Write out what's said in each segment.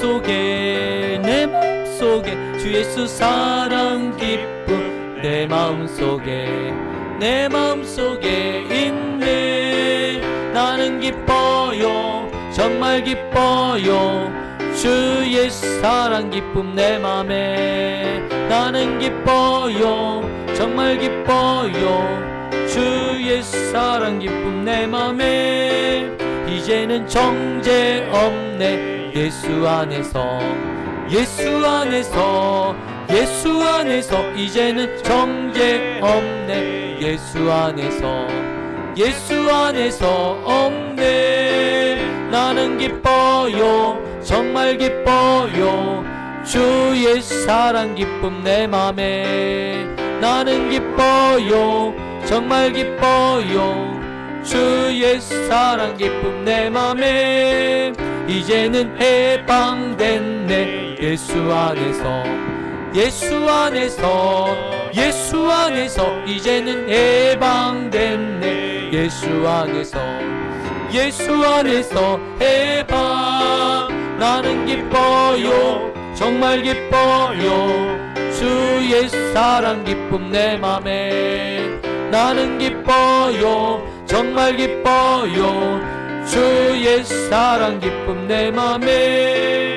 마음속에 내 마음속에 주 예수 사랑 기쁨 내 마음속에 내 마음속에 있네. 나는 기뻐요 정말 기뻐요 주 예수 사랑 기쁨 내 맘에. 나는 기뻐요 정말 기뻐요 주 예수 사랑 기쁨 내 맘에. 이제는 정죄 없네 예수 안에서 예수 안에서 예수 안에서. 이제는 정죄 없네 예수 안에서 예수 안에서 없네. 나는 기뻐요 정말 기뻐요 주 예수 사랑 기쁨 내 맘에. 나는 기뻐요 정말 기뻐요 주 예수 사랑 기쁨 내 맘에. 이제는 해방됐네 예수 안에서 예수 안에서 예수 안에서. 이제는 해방됐네 예수 안에서 예수 안에서 해방. 나는 기뻐요 정말 기뻐요 주 예수 사랑 기쁨 내 맘에. 나는 기뻐요 정말 기뻐요 주 예수 사랑 기쁨 내 맘에.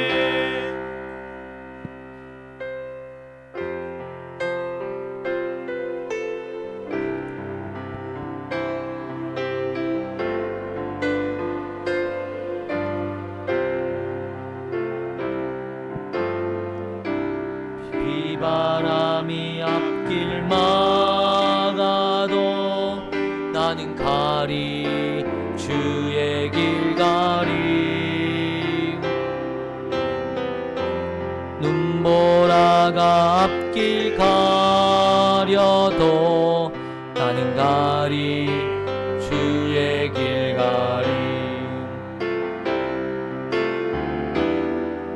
비바람이 앞길 막아도 나는 가리 주의 길 가리. 눈보라가 앞길 가려도 나는 가리 주의 길 가리.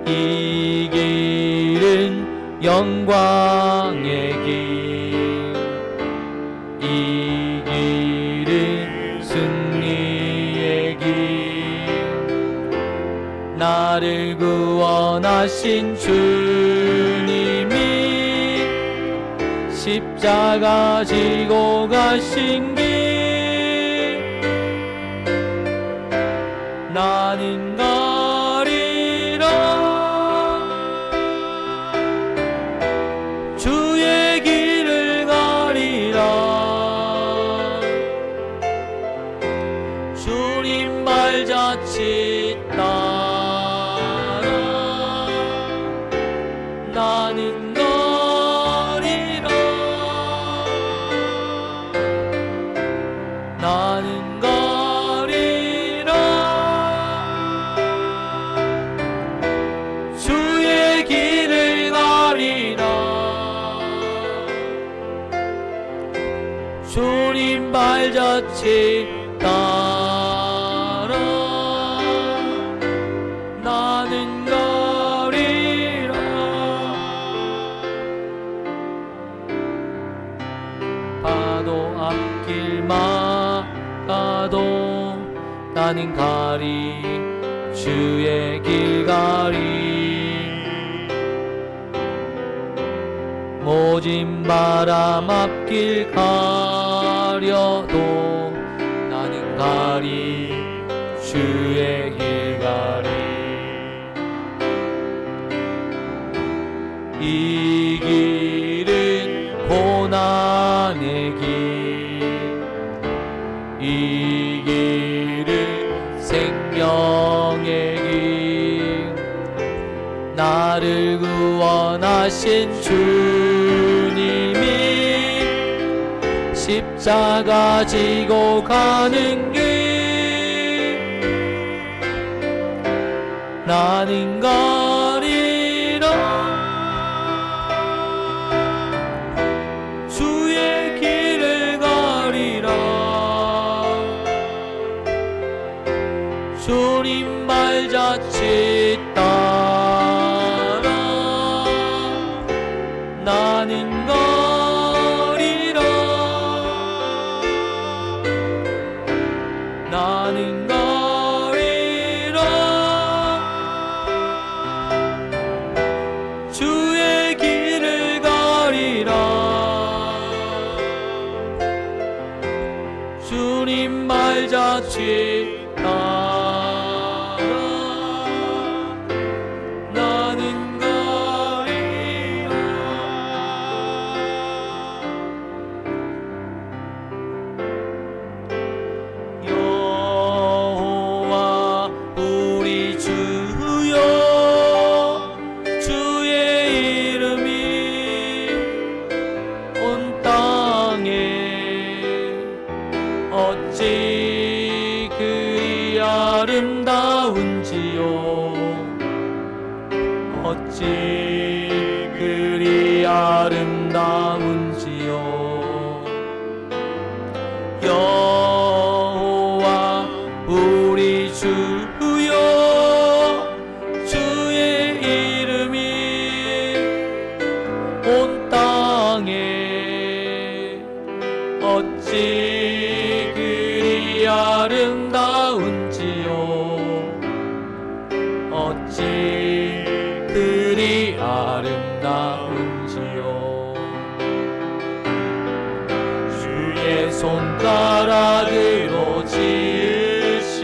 이 길은 영광의 길, 이 길은 승리의 길. 나를 구원하신 주님이 십자가 지고 가신 길. 나는 가리라 주의 길을 가리라. 주님 발자취 따라 나는 가리라. 나는 가리라 주의 길을 가리라. 주님 발자취 따라 나는 가리라. 파도 앞길 막아도 나는 가리 주의 길 가리. 모진 바람 앞길 가려도 나는 가리 주의 길 가리. 이 길은 고난의 길, 이 길은 생명의 길. 나를 구원하신 주님이 십자가 지고 가는 길. 나는 가리라 주의 길을 가리라. 주님 발자취 따라 나는 가리라. 나는 가리라 주님 발자취 따라 나는 가리라. 여호와 우리 주여, 주의 이름이 온 땅에 어찌 그리 아름다운지요. 어찌 그리 아름다운지요. 여호와 우리 주여, 주의 이름이 온 땅에 어찌 그리 아름다운지요. 어찌 그리 아름다운지요. 주의 손가락으로 지으신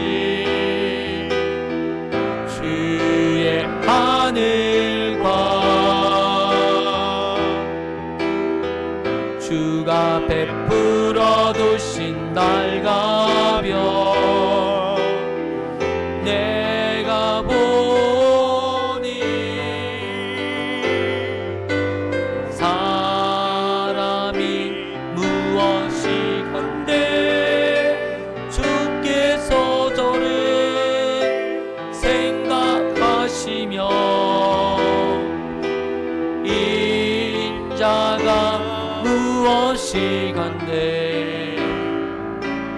주의 하늘과 주가 베풀어 두신 날과 별 내가 보니 사람이 무엇이 간데 주께서 저를 생각하시며 인자가 무엇이 간데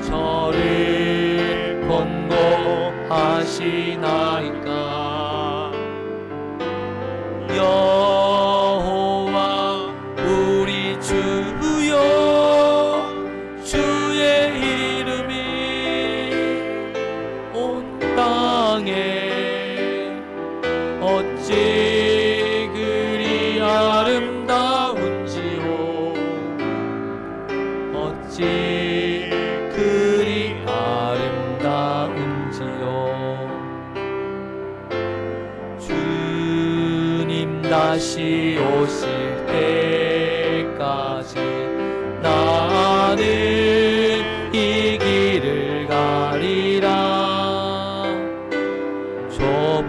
저를 권고하시나이까. 여호와 우리 주여, 주의 이름이 온 땅에 어찌 그리 아름다운지요. 어찌 그리 아름다운지요. 주님 다시 오실 때까지 나는 이 길을 가리라. 좁은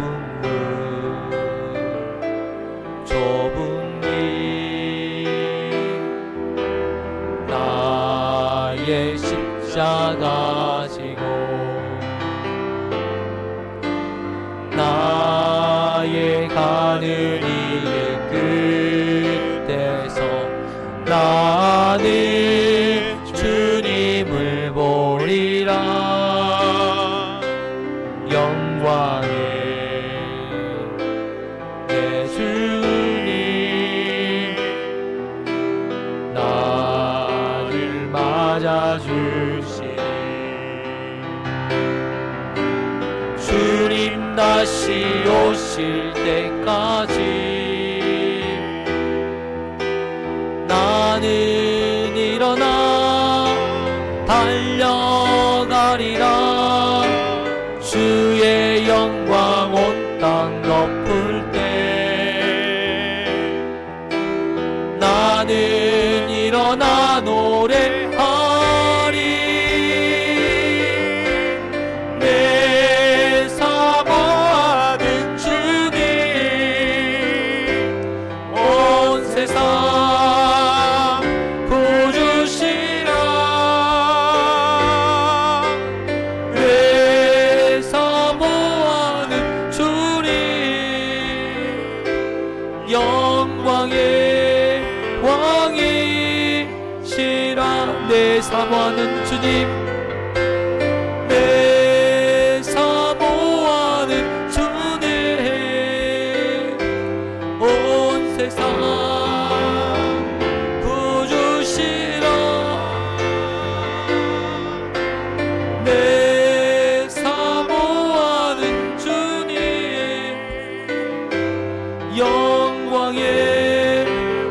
좁은 길 나의 십자가 지고 나의 가는 이 길 끝에서 나는 주님을 보리라. 영광의 내 주님 나를 맞아주시니 주님 다시 오실 때까지 나는 일어나 달려가리라. 주의 영광 온 땅 덮을 때 나는 일어나 노래하리. 내 사모하는 주님 온 세상 구주시라. 내 사모하는 주님 영광의 왕이시라. 내 사모하는 주님, 내 사모하는 주님 온 세상 구주시라. 내 사모하는 주님 영광의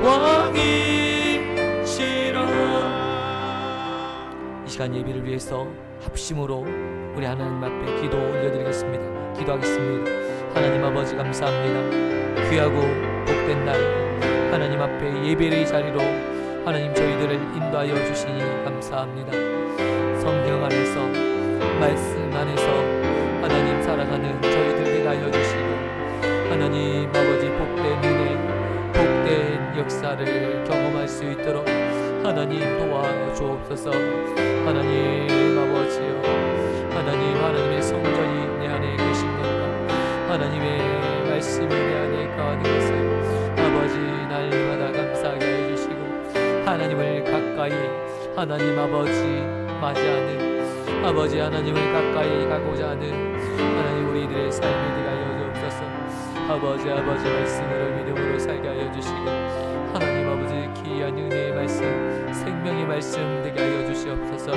왕이시라. 시간 예배를 위해서 합심으로 우리 하나님 앞에 기도 올려드리겠습니다. 기도하겠습니다. 하나님 아버지 감사합니다. 귀하고 복된 날 하나님 앞에 예배의 자리로 하나님 저희들을 인도하여 주시니 감사합니다. 성경 안에서 말씀 안에서 하나님 살아가는 저희들 되게 하여 주시고 하나님 아버지 복된 은혜 복된 역사를 경험할 수 있도록 하나님 도와주옵소서. 하나님 아버지여 하나님의 성전이 내 안에 계신 것과 하나님의 말씀이 내 안에 거하는 것을 아버지 날마다 감사하게 해주시고 하나님을 가까이 하나님 아버지 맞이하는 아버지 하나님을 가까이 가고자 하는 하나님 우리들의 삶이 되게 하여 주옵소서. 아버지 말씀으로 믿음으로 살게 하여 주시고 하나님 아버지 귀한 은혜의 말씀 생명의 말씀 되게 하여 주시옵소서.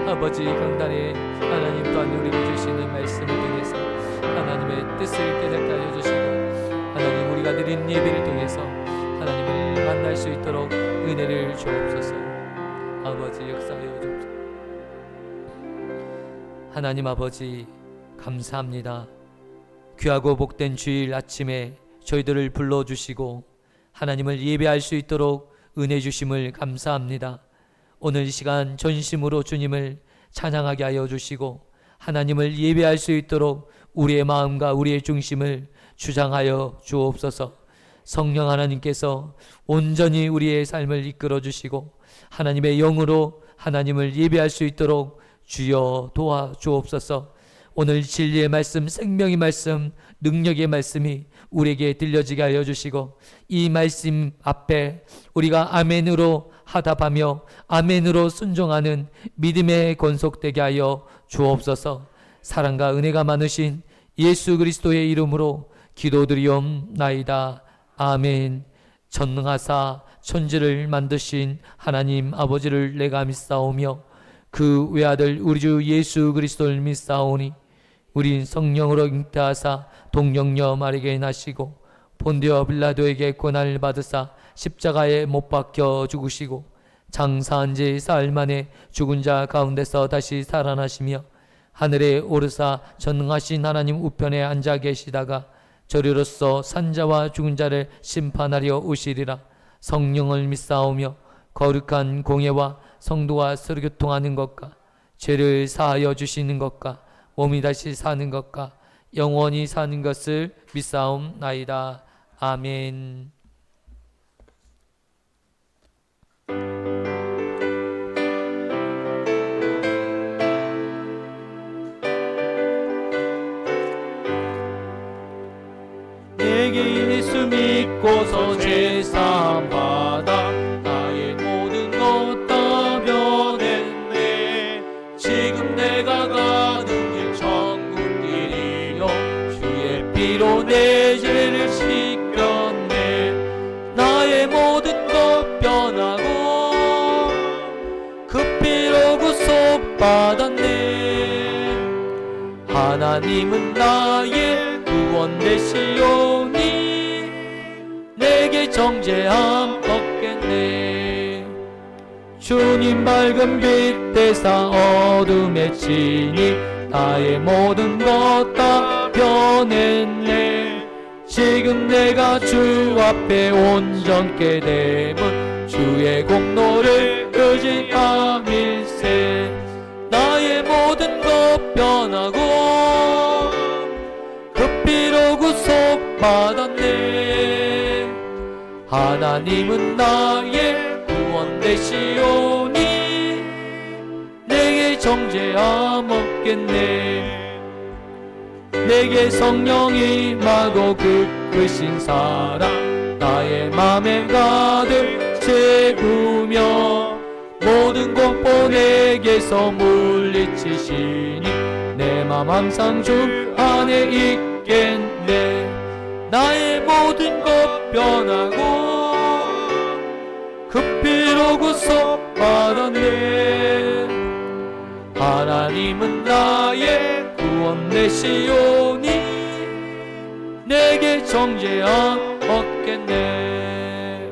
아버지 강단에 하나님 또한 우리에게 주시는 말씀을 통해서 하나님의 뜻을 깨닫게 하여 주시고 하나님 우리가 드린 예배를 통해서 하나님을 만날 수 있도록 은혜를 주옵소서. 아버지 역사하여 주옵소서. 하나님 아버지 감사합니다. 귀하고 복된 주일 아침에 저희들을 불러주시고 하나님을 예배할 수 있도록 은혜 주심을 감사합니다. 오늘 이 시간 전심으로 주님을 찬양하게 하여 주시고 하나님을 예배할 수 있도록 우리의 마음과 우리의 중심을 주장하여 주옵소서. 성령 하나님께서 온전히 우리의 삶을 이끌어 주시고 하나님의 영으로 하나님을 예배할 수 있도록 주여 도와주옵소서. 오늘 진리의 말씀, 생명의 말씀, 능력의 말씀이 우리에게 들려지게 하여 주시고 이 말씀 앞에 우리가 아멘으로 하답하며 아멘으로 순종하는 믿음에 건속되게 하여 주옵소서. 사랑과 은혜가 많으신 예수 그리스도의 이름으로 기도드리옵나이다. 아멘. 전능하사 천지를 만드신 하나님 아버지를 내가 믿사오며 그 외아들 우리 주 예수 그리스도를 믿사오니 우린 성령으로 잉태하사 동정녀 마리아에게 나시고 본디오 빌라도에게 고난을 받으사 십자가에 못 박혀 죽으시고 장사한 지 사흘 만에 죽은 자 가운데서 다시 살아나시며 하늘에 오르사 전능하신 하나님 우편에 앉아 계시다가 저리로서 산자와 죽은 자를 심판하려 오시리라. 성령을 믿사오며 거룩한 공예와 성도와 서로 교통하는 것과 죄를 사하여 주시는 것과 몸이 다시 사는 것과 영원히 사는 것을 믿사옵나이다. 아멘. 내게 예수 믿고서 죄사함 받아 나의 모든 것 다 변했네. 지금 내가 가는 길 천국 길이요 주의 피로 내 죄를 씻겼네. 나의 모든 것 변하고 그 피로 구속 받았네. 하나님은 나의 구원 되시오니 내게 정죄함 없겠네. 주님 밝은 빛 되사 어둠에 치니 나의 모든 것 다 변했네. 지금 내가 주 앞에 온전케 됨은 주의 공로를 의지함일세. 나의 모든 것 변하고 그 피로 구속 받았네. 하나님은 나의 구원 되시오니 내게 정죄함 없겠네. 내게 성령이 임하고 그으신 사랑 나의 맘에 가득 채우며 모든 공포 내게서 물리치시니 내 맘 항상 주 안에 있겠네. 나의 모든 것 변하고 그 피로 구속 받았네. 하나님은 나의 구원 되시오니 내게 정죄함 없겠네.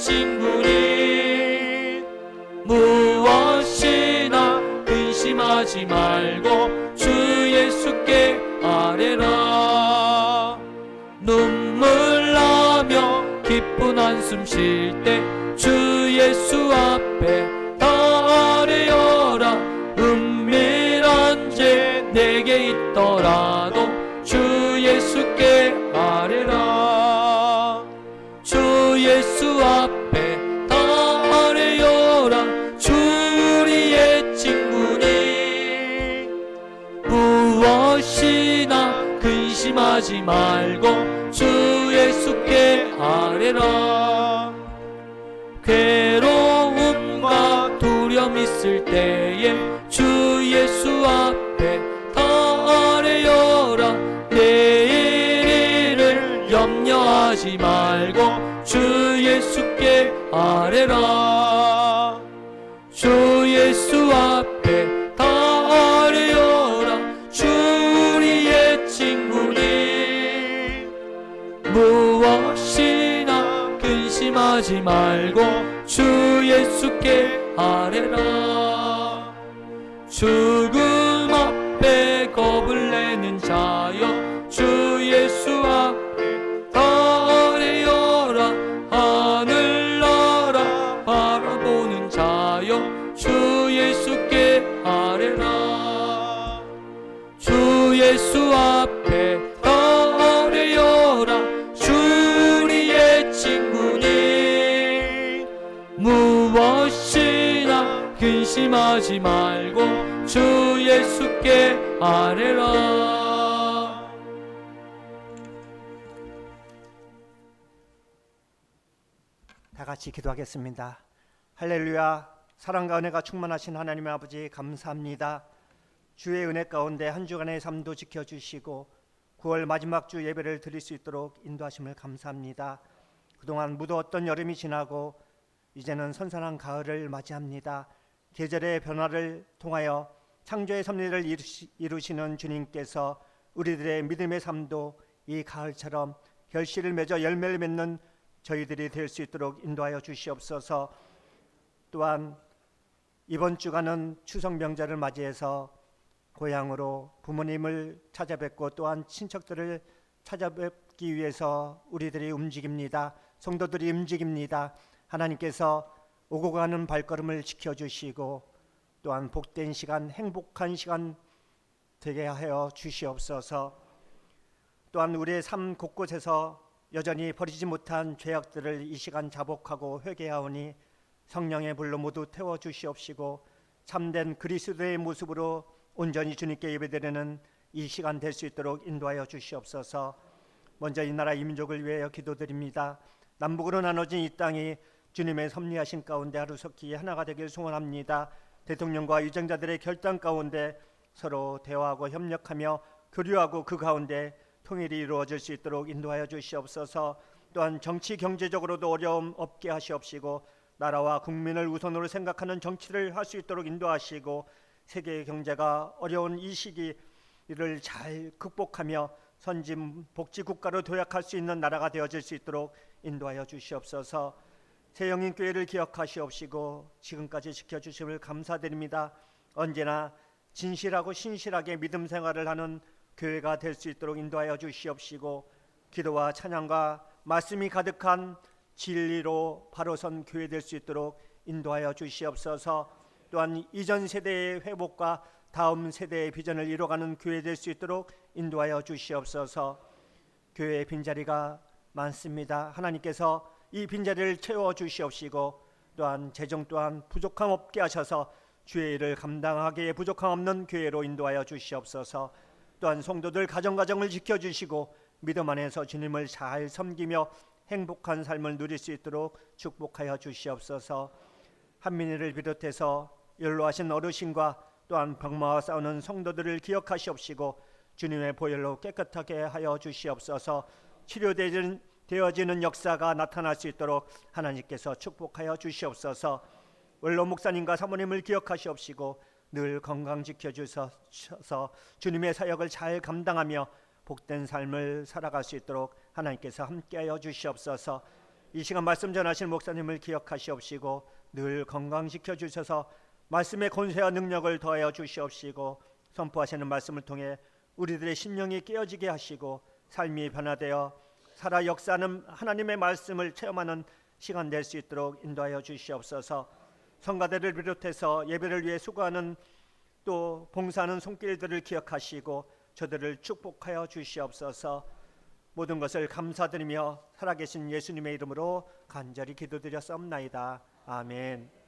친구니 무엇이나 근심하지 말고 주 예수께 아뢰라. 눈물 나며 기쁜 한숨 쉴 때 주 예수 앞에 다 아뢰어라. 은밀한 죄 내게 있더라도 주 예수께 아뢰라. 주 예수 앞에 다 아뢰어라. 주 우리의 친구니 무엇이나 근심하지 말고 주 예수께 아뢰라. 괴로움과 두려움 있을 때에 주 예수 앞에 다 아뢰어라. 내일 일을 염려하지 말고 주 예수께 아뢰라. 주 예수 앞에 다 아뢰어라. 주 우리의 친구니 무엇이나 근심하지 말고 주 예수께 아뢰라. 죽음 앞에 겁을 내는 자여 주 예수 앞에 다 아뢰어라. 하늘나라 바라보는 자여 주 예수께 아뢰라. 주 예수 앞에 다 아뢰어라. 주 우리의 친구니 무엇이나 근심하지 말고 주 예수께 아뢰라. 다 같이 기도하겠습니다. 할렐루야. 사랑과 은혜가 충만하신 하나님의 아버지 감사합니다. 주의 은혜 가운데 한 주간의 삶도 지켜주시고 9월 마지막 주 예배를 드릴 수 있도록 인도하심을 감사합니다. 그동안 무더웠던 여름이 지나고 이제는 선선한 가을을 맞이합니다. 계절의 변화를 통하여 창조의 섭리를 이루시는 주님께서 우리들의 믿음의 삶도 이 가을처럼 결실을 맺어 열매를 맺는 저희들이 될 수 있도록 인도하여 주시옵소서. 또한 이번 주간은 추석 명절을 맞이해서 고향으로 부모님을 찾아뵙고 또한 친척들을 찾아뵙기 위해서 우리들이 움직입니다. 성도들이 움직입니다. 하나님께서 오고 가는 발걸음을 지켜주시고 또한 복된 시간, 행복한 시간 되게 하여 주시옵소서. 또한 우리의 삶 곳곳에서 여전히 버리지 못한 죄악들을 이 시간 자복하고 회개하오니 성령의 불로 모두 태워주시옵시고 참된 그리스도의 모습으로 온전히 주님께 예배드리는 이 시간 될 수 있도록 인도하여 주시옵소서. 먼저 이 나라 이 민족을 위하여 기도드립니다. 남북으로 나눠진 이 땅이 주님의 섭리하신 가운데 하루속히 하나가 되길 소원합니다. 대통령과 유정자들의 결단 가운데 서로 대화하고 협력하며 교류하고 그 가운데 통일이 이루어질 수 있도록 인도하여 주시옵소서. 또한 정치 경제적으로도 어려움 없게 하시옵시고 나라와 국민을 우선으로 생각하는 정치를 할 수 있도록 인도하시고 세계 경제가 어려운 이 시기를 잘 극복하며 선진 복지 국가로 도약할 수 있는 나라가 되어질 수 있도록 인도하여 주시옵소서. 새영인교회를 기억하시옵시고 지금까지 지켜주심을 감사드립니다. 언제나 진실하고 신실하게 믿음 생활을 하는 교회가 될 수 있도록 인도하여 주시옵시고 기도와 찬양과 말씀이 가득한 진리로 바로 선 교회 될 수 있도록 인도하여 주시옵소서. 또한 이전 세대의 회복과 다음 세대의 비전을 이뤄가는 교회 될 수 있도록 인도하여 주시옵소서. 교회의 빈자리가 많습니다. 하나님께서 이 빈자리를 채워주시옵시고 또한 재정 또한 부족함 없게 하셔서 주의 일을 감당하기에 부족함 없는 교회로 인도하여 주시옵소서. 또한 성도들 가정을 지켜주시고 믿음 안에서 주님을 잘 섬기며 행복한 삶을 누릴 수 있도록 축복하여 주시옵소서. 한민이를 비롯해서 연로하신 어르신과 또한 병마와 싸우는 성도들을 기억하시옵시고 주님의 보혈로 깨끗하게 하여 주시옵소서. 치료되어지는 역사가 나타날 수 있도록 하나님께서 축복하여 주시옵소서. 원로 목사님과 사모님을 기억하시옵시고 늘 건강 지켜주셔서 주님의 사역을 잘 감당하며 복된 삶을 살아갈 수 있도록 하나님께서 함께하여 주시옵소서. 이 시간 말씀 전하실 목사님을 기억하시옵시고 늘 건강시켜 주셔서 말씀의 권세와 능력을 더하여 주시옵시고 선포하시는 말씀을 통해 우리들의 심령이 깨어지게 하시고 삶이 변화되어 살아 역사하는 하나님의 말씀을 체험하는 시간 될 수 있도록 인도하여 주시옵소서. 성가대를 비롯해서 예배를 위해 수고하는 또 봉사하는 손길들을 기억하시고 저들을 축복하여 주시옵소서. 모든 것을 감사드리며 살아계신 예수님의 이름으로 간절히 기도드렸사옵나이다. 아멘.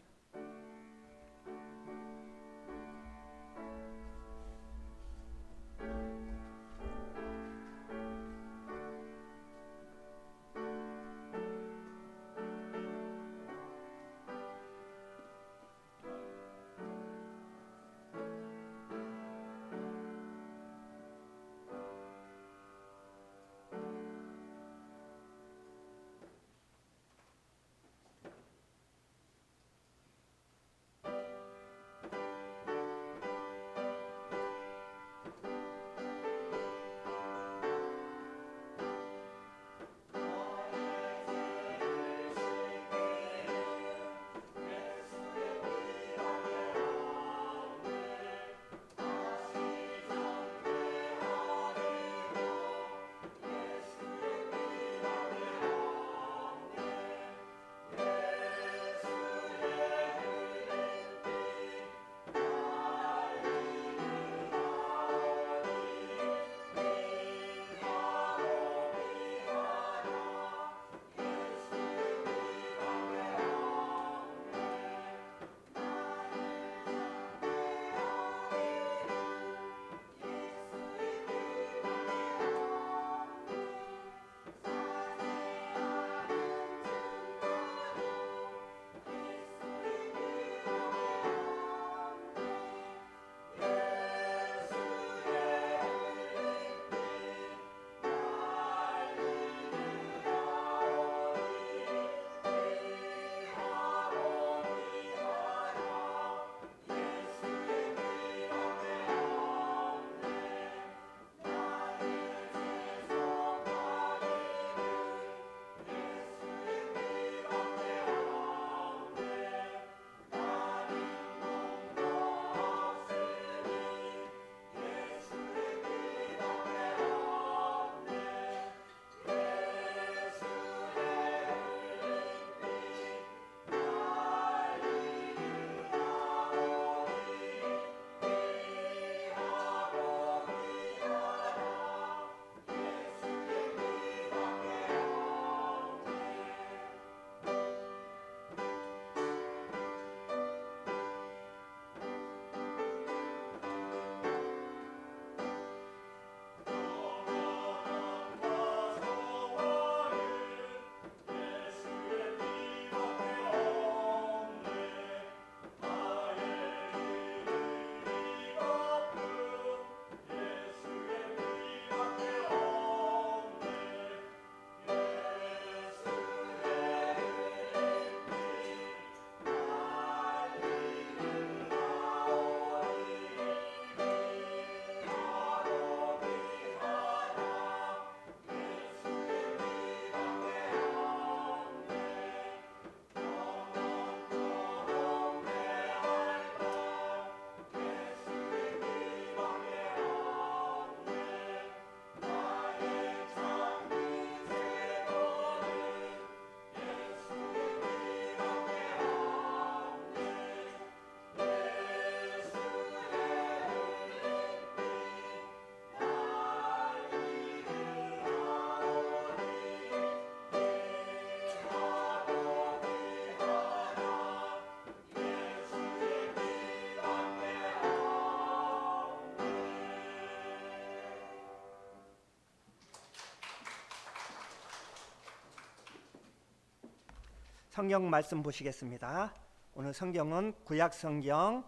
성경 말씀 보시겠습니다. 오늘 성경은 구약 성경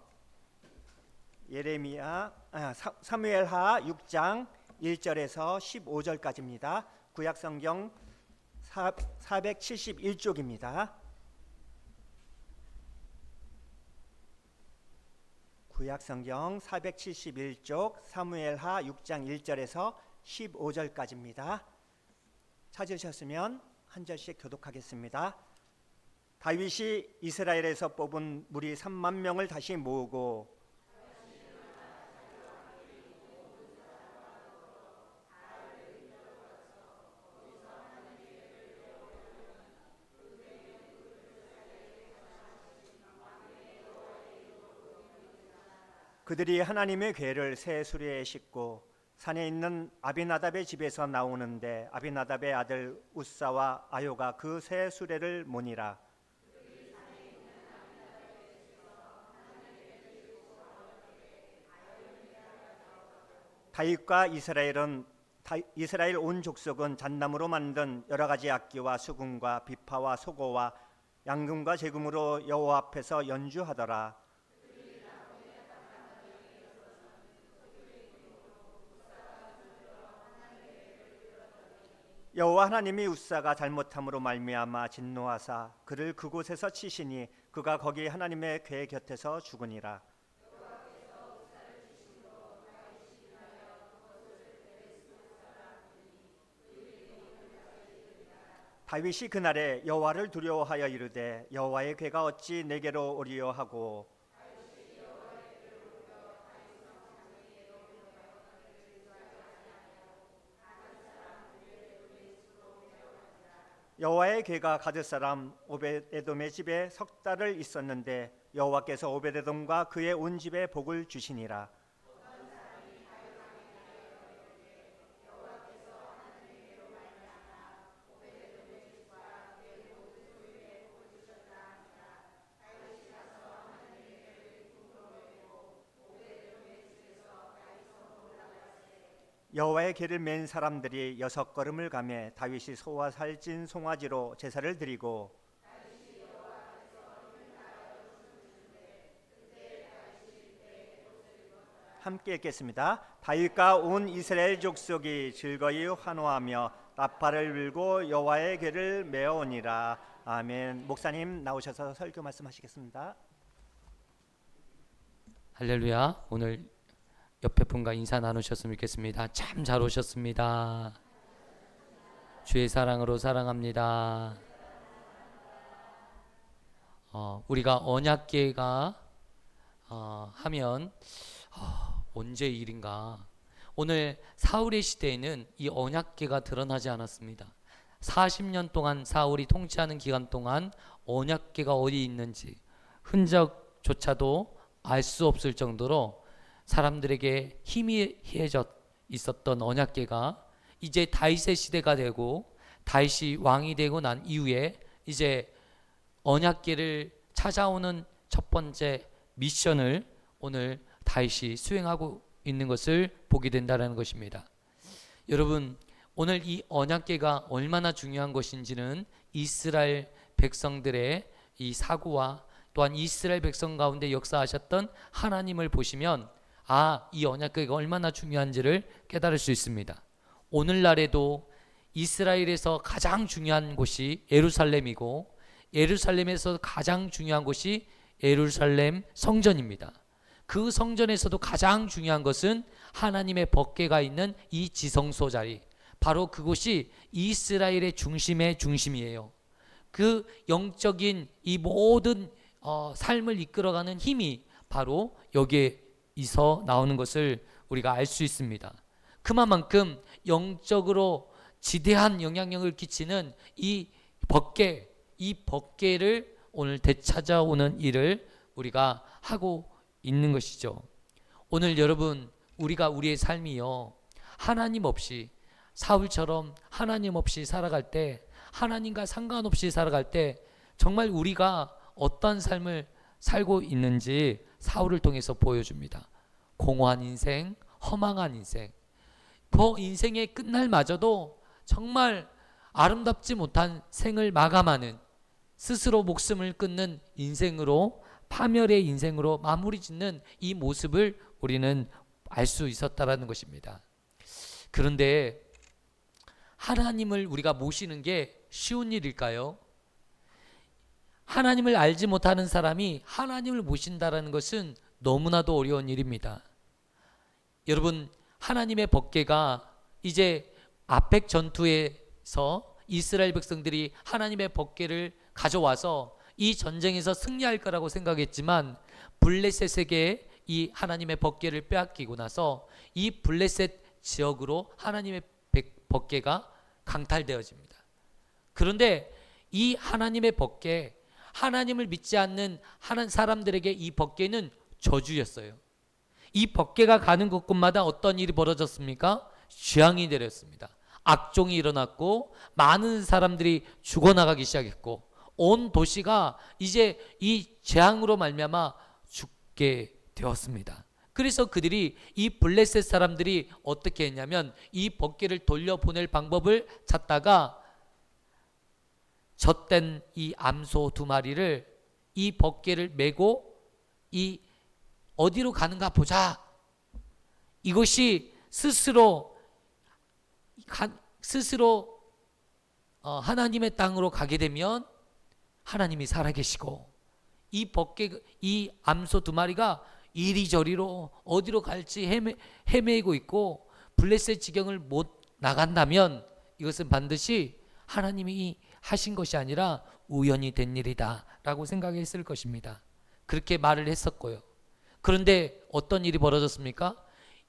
사무엘하 6장 1절에서 15절까지입니다. 구약 성경 471쪽입니다. 구약 성경 471쪽 사무엘하 6장 1절에서 15절까지입니다. 찾으셨으면 한 절씩 교독하겠습니다. 다윗이 이스라엘에서 뽑은 무리 3만 명을 다시 모으고 그들이 하나님의 궤를 새 수레에 싣고 산에 있는 아비나답의 집에서 나오는데 아비나답의 아들 우사와 아요가 그 새 수레를 모니라. 다윗과 이스라엘 온 족속은 잣나무로 만든 여러 가지 악기와 수금과 비파와 소고와 양금과 제금으로 여호와 앞에서 연주하더라. 여호와 하나님이 우사가 잘못함으로 말미암아 진노하사 그를 그곳에서 치시니 그가 거기 하나님의 궤 곁에서 죽으니라. 다윗이 그날에 여호와를 두려워하여 이르되 여호와의 궤가 어찌 내게로 오리요 하고 여호와의 궤가 가드 사람 오벳에돔의 집에 석 달을 있었는데 여호와께서 오벳에돔과 그의 온 집에 복을 주시니라. 여호와의 궤를 맨 사람들이 6걸음을 가매 다윗이 소와 살찐 송아지로 제사를 드리고 함께 읽겠습니다. 다윗과 온 이스라엘 족속이 즐거이 환호하며 나팔을 불고 여호와의 궤를 메어오니라. 아멘. 목사님 나오셔서 설교 말씀하시겠습니다. 할렐루야. 오늘 옆에 분과 인사 나누셨으면 좋겠습니다. 참 잘 오셨습니다. 주의 사랑으로 사랑합니다. 우리가 언약궤가 하면 언제 일인가? 오늘 사울의 시대에는 이 언약궤가 드러나지 않았습니다. 40년 동안 사울이 통치하는 기간 동안 언약궤가 어디 있는지 흔적조차도 알 수 없을 정도로 사람들에게 희미해져 있었던 언약궤가 이제 다윗의 시대가 되고 다윗이 왕이 되고 난 이후에 이제 언약궤를 찾아오는 첫 번째 미션을 오늘 다윗이 수행하고 있는 것을 보게 된다는 것입니다. 여러분, 오늘 이 언약궤가 얼마나 중요한 것인지는 이스라엘 백성들의 이 사고와 또한 이스라엘 백성 가운데 역사하셨던 하나님을 보시면 이 언약궤가 얼마나 중요한지를 깨달을 수 있습니다. 오늘날에도 이스라엘에서 가장 중요한 곳이 예루살렘이고 예루살렘에서 가장 중요한 곳이 예루살렘 성전입니다. 그 성전에서도 가장 중요한 것은 하나님의 법궤가 있는 이 지성소 자리, 바로 그곳이 이스라엘의 중심의 중심이에요. 그 영적인 이 모든 삶을 이끌어가는 힘이 바로 여기에서 나오는 것을 우리가 알 수 있습니다. 그만큼 영적으로 지대한 영향력을 끼치는 이 법궤를 오늘 되찾아오는 일을 우리가 하고 있는 것이죠. 오늘 여러분, 우리가 우리의 삶이요, 하나님 없이 사울처럼 하나님 없이 살아갈 때, 하나님과 상관없이 살아갈 때 정말 우리가 어떤 삶을 살고 있는지 사울을 통해서 보여줍니다. 공허한 인생, 허망한 인생, 그 인생의 끝날마저도 정말 아름답지 못한 생을 마감하는, 스스로 목숨을 끊는 인생으로, 파멸의 인생으로 마무리 짓는 이 모습을 우리는 알 수 있었다라는 것입니다. 그런데 하나님을 우리가 모시는 게 쉬운 일일까요? 하나님을 알지 못하는 사람이 하나님을 모신다라는 것은 너무나도 어려운 일입니다. 여러분, 하나님의 법궤가 이제 아펙 전투에서 이스라엘 백성들이 하나님의 법궤를 가져와서 이 전쟁에서 승리할 거라고 생각했지만 블레셋에게 이 하나님의 법궤를 빼앗기고 나서 이 블레셋 지역으로 하나님의 법궤가 강탈되어집니다. 그런데 이 하나님의 법궤, 하나님을 믿지 않는 사람들에게 이 법궤는 저주였어요. 이 법궤가 가는 곳곳마다 어떤 일이 벌어졌습니까? 재앙이 내렸습니다. 악종이 일어났고 많은 사람들이 죽어나가기 시작했고 온 도시가 이제 이 재앙으로 말미암아 죽게 되었습니다. 그래서 그들이 이 블레셋 사람들이 어떻게 했냐면 이 법궤를 돌려보낼 방법을 찾다가 젖된 이 암소 2마리를 이 법궤를 메고 이 어디로 가는가 보자. 이것이 스스로 하나님의 땅으로 가게 되면 하나님이 살아계시고 이 법궤, 이 암소 2마리가 이리저리로 어디로 갈지 헤매고 있고 블레셋 지경을 못 나간다면 이것은 반드시 하나님이 하신 것이 아니라 우연히 된 일이다 라고 생각했을 것입니다. 그렇게 말을 했었고요. 그런데 어떤 일이 벌어졌습니까?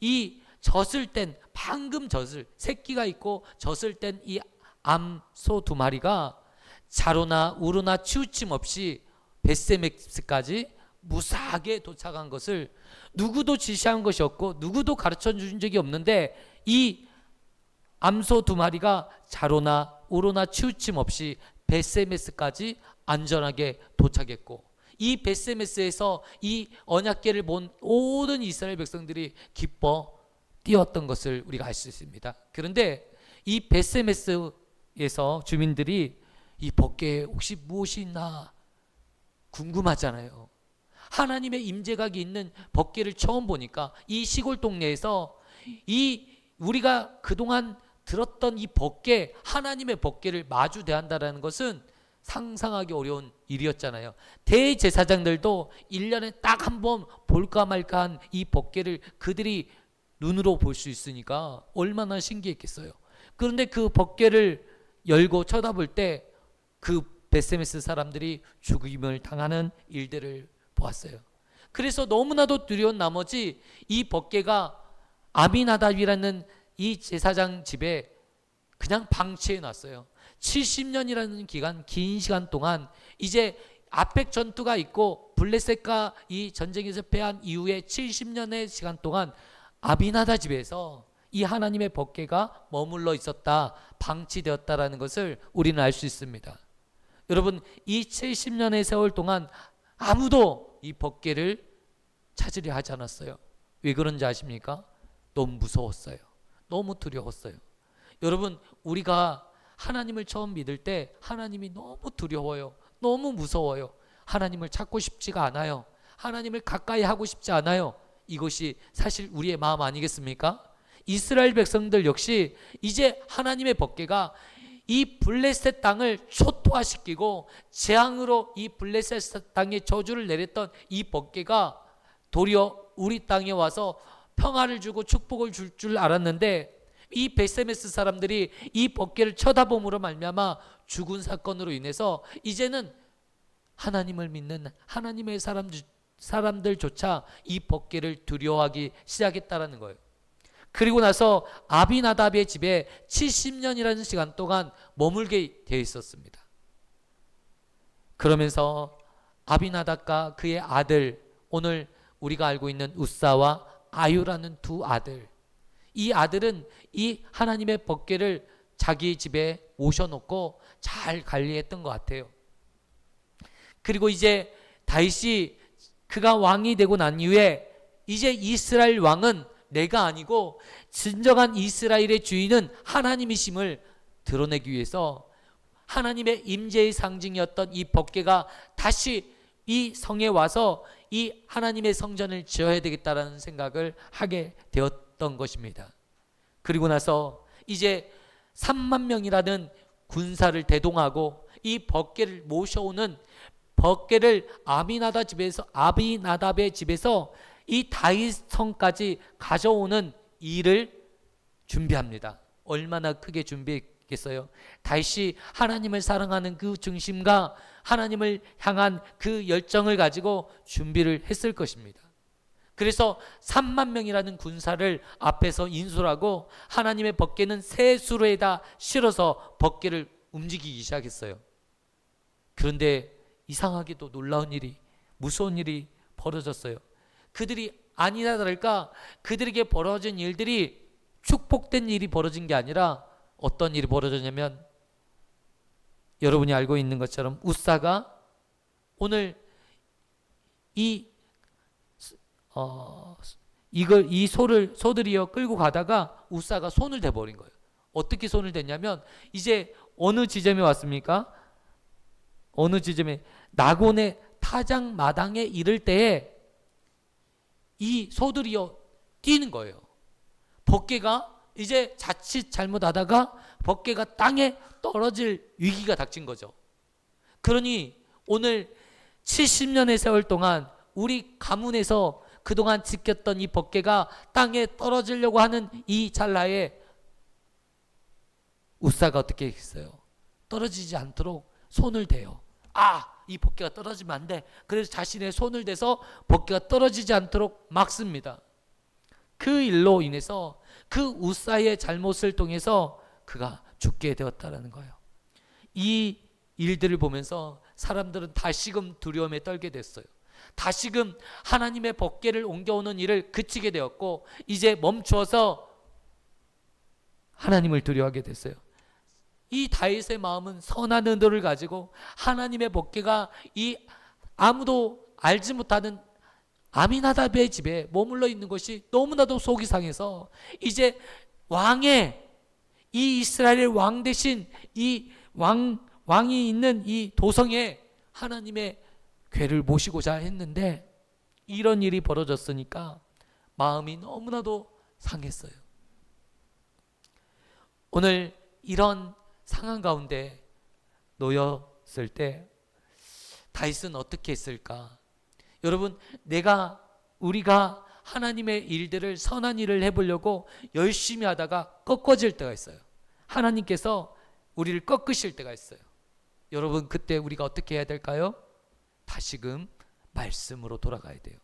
이 젖을 땐 방금 젖을 새끼가 있고 젖을 땐 이 암소 2마리가 자로나 우로나 치우침 없이 벳세메스까지 무사하게 도착한 것을 누구도 지시한 것이 없고 누구도 가르쳐 준 적이 없는데 이 암소 2마리가 자로나 우로나 치우침 없이 벳세메스까지 안전하게 도착했고 이 벳세메스에서 이 언약궤를 본 모든 이스라엘 백성들이 기뻐 뛰었던 것을 우리가 알 수 있습니다. 그런데 이 벳세메스에서 주민들이 이 법궤에 혹시 무엇이 있나 궁금하잖아요. 하나님의 임재가 있는 법궤를 처음 보니까 이 시골 동네에서 이 우리가 그동안 들었던 이 법궤, 하나님의 법궤를 마주 대한다라는 것은 상상하기 어려운 일이었잖아요. 대제사장들도 1년에 딱 한 번 볼까 말까 한 이 법궤를 그들이 눈으로 볼 수 있으니까 얼마나 신기했겠어요. 그런데 그 법궤를 열고 쳐다볼 때 그 벳세메스 사람들이 죽임을 당하는 일들을 보았어요. 그래서 너무나도 두려운 나머지 이 법궤가 아비나답이라는 이 제사장 집에 그냥 방치해 놨어요. 70년이라는 기간, 긴 시간 동안 이제 아펙 전투가 있고 블레셋과 이 전쟁에서 패한 이후에 70년의 시간 동안 아비나다 집에서 이 하나님의 법궤가 머물러 있었다, 방치되었다라는 것을 우리는 알 수 있습니다. 여러분, 이 70년의 세월 동안 아무도 이 법궤를 찾으려 하지 않았어요. 왜 그런지 아십니까? 너무 무서웠어요. 너무 두려웠어요. 여러분, 우리가 하나님을 처음 믿을 때 하나님이 너무 두려워요. 너무 무서워요. 하나님을 찾고 싶지가 않아요. 하나님을 가까이 하고 싶지 않아요. 이것이 사실 우리의 마음 아니겠습니까? 이스라엘 백성들 역시 이제 하나님의 법궤가 이 블레셋 땅을 초토화시키고 재앙으로 이 블레셋 땅에 저주를 내렸던 이 법궤가 도리어 우리 땅에 와서 평화를 주고 축복을 줄 줄 알았는데 이 벳세메스 사람들이 이 법궤를 쳐다봄으로 말미암아 죽은 사건으로 인해서 이제는 하나님을 믿는 하나님의 사람들조차 이 법궤를 두려워하기 시작했다라는 거예요. 그리고 나서 아비나답의 집에 70년이라는 시간 동안 머물게 되어 있었습니다. 그러면서 아비나답과 그의 아들, 오늘 우리가 알고 있는 우사와 아유라는 두 아들, 이 아들은 이 하나님의 법궤를 자기 집에 모셔놓고 잘 관리했던 것 같아요. 그리고 이제 다윗이 그가 왕이 되고 난 이후에 이제 이스라엘 왕은 내가 아니고 진정한 이스라엘의 주인은 하나님이심을 드러내기 위해서 하나님의 임재의 상징이었던 이 법궤가 다시 이 성에 와서 이 하나님의 성전을 지어야 되겠다라는 생각을 하게 되었던 것입니다. 그리고 나서 이제 3만 명이라는 군사를 대동하고 이 법궤를 모셔오는 법궤를 아비나답의 집에서 이 다윗 성까지 가져오는 일을 준비합니다. 얼마나 크게 있겠어요? 다윗이 하나님을 사랑하는 그 중심과 하나님을 향한 그 열정을 가지고 준비를 했을 것입니다. 그래서 3만 명이라는 군사를 앞에서 인솔하고 하나님의 법궤는 새 수로에다 실어서 법궤를 움직이기 시작했어요. 그런데 이상하게도 놀라운 일이, 무서운 일이 벌어졌어요. 그들이 아니나 다를까 그들에게 벌어진 일들이 축복된 일이 벌어진 게 아니라 어떤 일이 벌어졌냐면, 여러분이 알고 있는 것처럼 우사가 오늘 이 소들이여 끌고 가다가 우사가 손을 대버린 거예요. 어떻게 손을 댔냐면, 이제 어느 지점에 왔습니까? 어느 지점에 나곤의 타작 마당에 이를 때에 이 소들이여 뛰는 거예요. 법궤가 이제 자칫 잘못하다가 법궤가 땅에 떨어질 위기가 닥친 거죠. 그러니 오늘 70년의 세월 동안 우리 가문에서 그동안 지켰던 이 법궤가 땅에 떨어지려고 하는 이 찰나에 우사가 어떻게 했어요? 떨어지지 않도록 손을 대요. 이 법궤가 떨어지면 안 돼. 그래서 자신의 손을 대서 법궤가 떨어지지 않도록 막습니다. 그 일로 인해서 그 우사의 잘못을 통해서 그가 죽게 되었다라는 거예요. 이 일들을 보면서 사람들은 다시금 두려움에 떨게 됐어요. 다시금 하나님의 법궤를 옮겨오는 일을 그치게 되었고, 이제 멈추어서 하나님을 두려워하게 됐어요. 이 다윗의 마음은 선한 의도를 가지고 하나님의 법궤가 이 아무도 알지 못하는 아미나답의 집에 머물러 있는 것이 너무나도 속이 상해서, 이제 왕의, 이 이스라엘의 왕 대신 이 왕이 있는 이 도성에 하나님의 궤를 모시고자 했는데, 이런 일이 벌어졌으니까 마음이 너무나도 상했어요. 오늘 이런 상황 가운데 놓였을 때 다윗은 어떻게 했을까? 여러분, 우리가 하나님의 일들을, 선한 일을 해보려고 열심히 하다가 꺾어질 때가 있어요. 하나님께서 우리를 꺾으실 때가 있어요. 여러분, 그때 우리가 어떻게 해야 될까요? 다시금 말씀으로 돌아가야 돼요.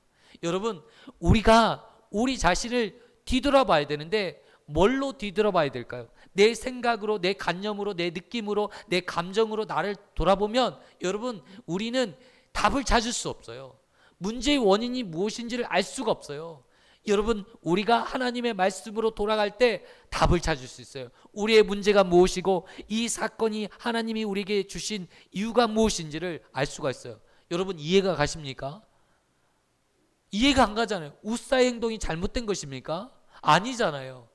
여러분, 우리가 우리 자신을 뒤돌아봐야 되는데 뭘로 뒤돌아봐야 될까요? 내 생각으로, 내 관념으로, 내 느낌으로, 내 감정으로 나를 돌아보면 여러분, 우리는 답을 찾을 수 없어요. 문제의 원인이 무엇인지를 알 수가 없어요. 여러분, 우리가 하나님의 말씀으로 돌아갈 때 답을 찾을 수 있어요. 우리의 문제가 무엇이고 이 사건이 하나님이 우리에게 주신 이유가 무엇인지를 알 수가 있어요. 여러분, 이해가 가십니까? 이해가 안 가잖아요. 우사의 행동이 잘못된 것입니까? 아니잖아요.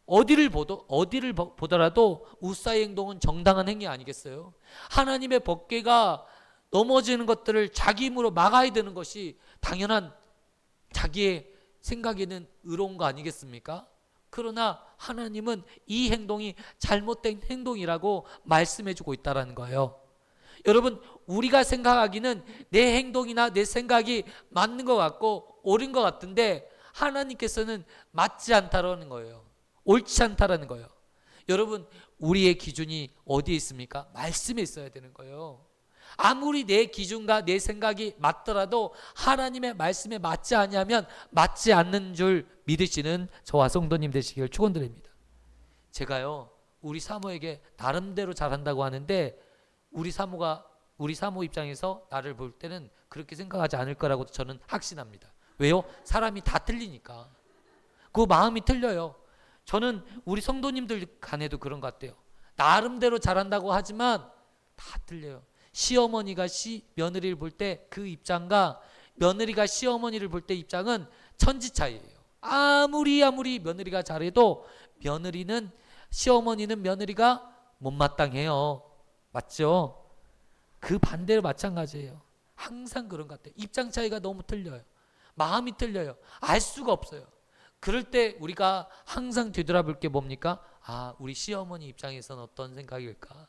어디를 보더라도 우사의 행동은 정당한 행위 아니겠어요? 하나님의 법궤가 넘어지는 것들을 자기 힘으로 막아야 되는 것이 당연한, 자기의 생각에는 의로운 거 아니겠습니까? 그러나 하나님은 이 행동이 잘못된 행동이라고 말씀해주고 있다는 거예요. 여러분, 우리가 생각하기는 내 행동이나 내 생각이 맞는 것 같고 옳은 것 같은데 하나님께서는 맞지 않다라는 거예요. 옳지 않다라는 거예요. 여러분, 우리의 기준이 어디에 있습니까? 말씀에 있어야 되는 거예요. 아무리 내 기준과 내 생각이 맞더라도 하나님의 말씀에 맞지 않으면 맞지 않는 줄 믿으시는 저와 성도님 되시길 축원드립니다. 제가요, 우리 사모에게 나름대로 잘한다고 하는데 우리 사모 입장에서 나를 볼 때는 그렇게 생각하지 않을 거라고 저는 확신합니다. 왜요? 사람이 다 틀리니까. 그 마음이 틀려요. 저는 우리 성도님들 간에도 그런 것 같아요. 나름대로 잘한다고 하지만 다 틀려요. 시어머니가 며느리를 볼 때 그 입장과 며느리가 시어머니를 볼 때 입장은 천지 차이예요. 아무리 며느리가 잘해도 시어머니는 며느리가 못마땅해요. 맞죠? 그 반대로 마찬가지예요. 항상 그런 것 같아요. 입장 차이가 너무 틀려요. 마음이 틀려요. 알 수가 없어요. 그럴 때 우리가 항상 뒤돌아볼 게 뭡니까? 우리 시어머니 입장에서는 어떤 생각일까?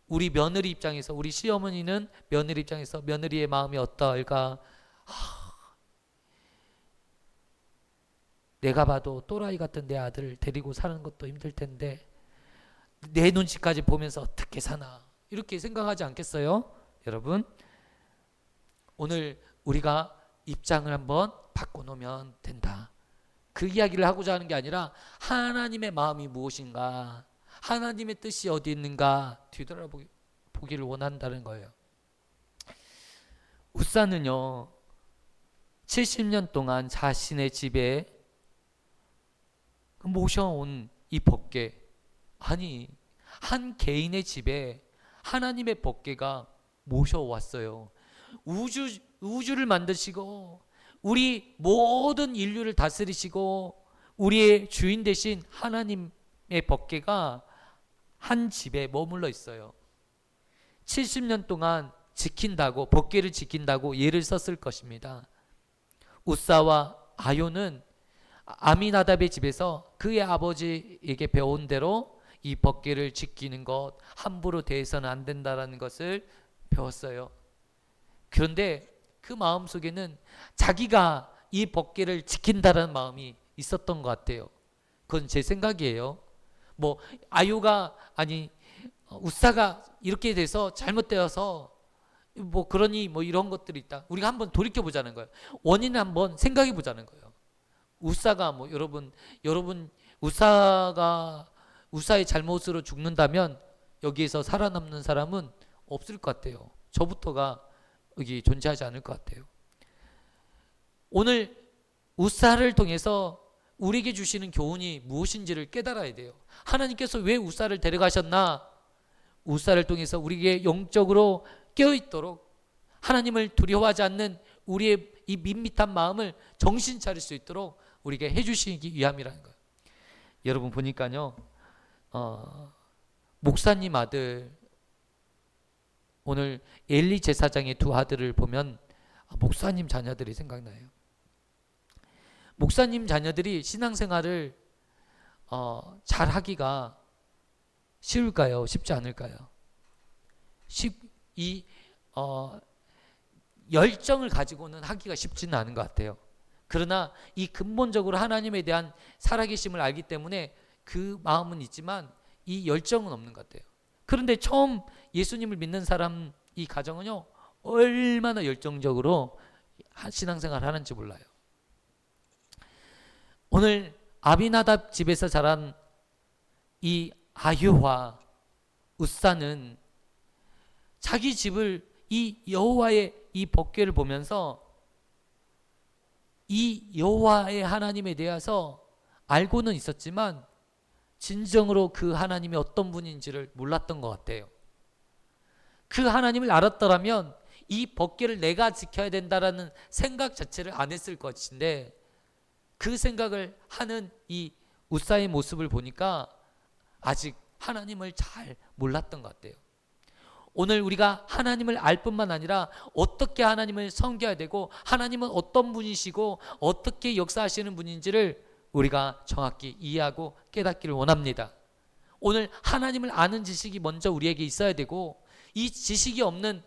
우리 며느리 입장에서, 우리 시어머니는 며느리 입장에서 며느리의 마음이 어떨까? 내가 봐도 또라이 같은 내 아들을 데리고 사는 것도 힘들 텐데 내 눈치까지 보면서 어떻게 사나 이렇게 생각하지 않겠어요? 여러분, 오늘 우리가 입장을 한번 바꿔놓으면 된다. 그 이야기를 하고자 하는 게 아니라 하나님의 마음이 무엇인가, 하나님의 뜻이 어디 있는가 뒤돌아보기를 원한다는 거예요. 웃사는요 70년 동안 자신의 집에 모셔온 이 법궤, 아니 한 개인의 집에 하나님의 법궤가 모셔왔어요. 우주를 만드시고 우리 모든 인류를 다스리시고 우리의 주인 되신 하나님의 법궤가 한 집에 머물러 있어요. 70년 동안 지킨다고, 법궤를 지킨다고 예를 썼을 것입니다. 웃사와 아요는 아미나답의 집에서 그의 아버지에게 배운 대로 이 법궤를 지키는 것, 함부로 대해서는 안 된다라는 것을 배웠어요. 그런데 그 마음 속에는 자기가 이 법궤를 지킨다라는 마음이 있었던 것 같아요. 그건 제 생각이에요. 뭐 아요가 아니 웃사가 이렇게 돼서 잘못되어서 뭐 그러니 뭐 이런 것들이 있다. 우리가 한번 돌이켜 보자는 거예요. 원인을 한번 생각해 보자는 거예요. 웃사가 뭐 여러분 웃사의 잘못으로 죽는다면 여기에서 살아남는 사람은 없을 것 같아요. 저부터가 여기 존재하지 않을 것 같아요. 오늘 웃사를 통해서 우리에게 주시는 교훈이 무엇인지를 깨달아야 돼요. 하나님께서 왜 웃사를 데려가셨나? 웃사를 통해서 우리에게 영적으로 깨어있도록 하나님을 두려워하지 않는 우리의 이 밋밋한 마음을 정신 차릴 수 있도록 우리에게 해주시기 위함이라는 거예요. 여러분 보니까요 목사님 아들, 오늘 엘리 제사장의 두 아들을 보면 목사님 자녀들이 생각나요. 목사님 자녀들이 신앙생활을 잘 하기가 쉬울까요? 쉽지 않을까요? 열정을 가지고는 하기가 쉽지는 않은 것 같아요. 그러나 이 근본적으로 하나님에 대한 살아계심을 알기 때문에 그 마음은 있지만 이 열정은 없는 것 같아요. 그런데 처음 예수님을 믿는 사람 이 가정은요 얼마나 열정적으로 신앙생활을 하는지 몰라요. 오늘 아비나답 집에서 자란 이 아유와 웃사는 자기 집을 이 여호와의 이 법궤를 보면서 이 여호와의 하나님에 대해서 알고는 있었지만 진정으로 그 하나님이 어떤 분인지를 몰랐던 것 같아요. 그 하나님을 알았더라면 이 법궤를 내가 지켜야 된다라는 생각 자체를 안 했을 것인데 그 생각을 하는 이 웃사의 모습을 보니까 아직 하나님을 잘 몰랐던 것 같아요. 오늘 우리가 하나님을 알 뿐만 아니라 어떻게 하나님을 섬겨야 되고 하나님은 어떤 분이시고 어떻게 역사하시는 분인지를 우리가 정확히 이해하고 깨닫기를 원합니다. 오늘 하나님을 아는 지식이 먼저 우리에게 있어야 되고 이 지식이 없는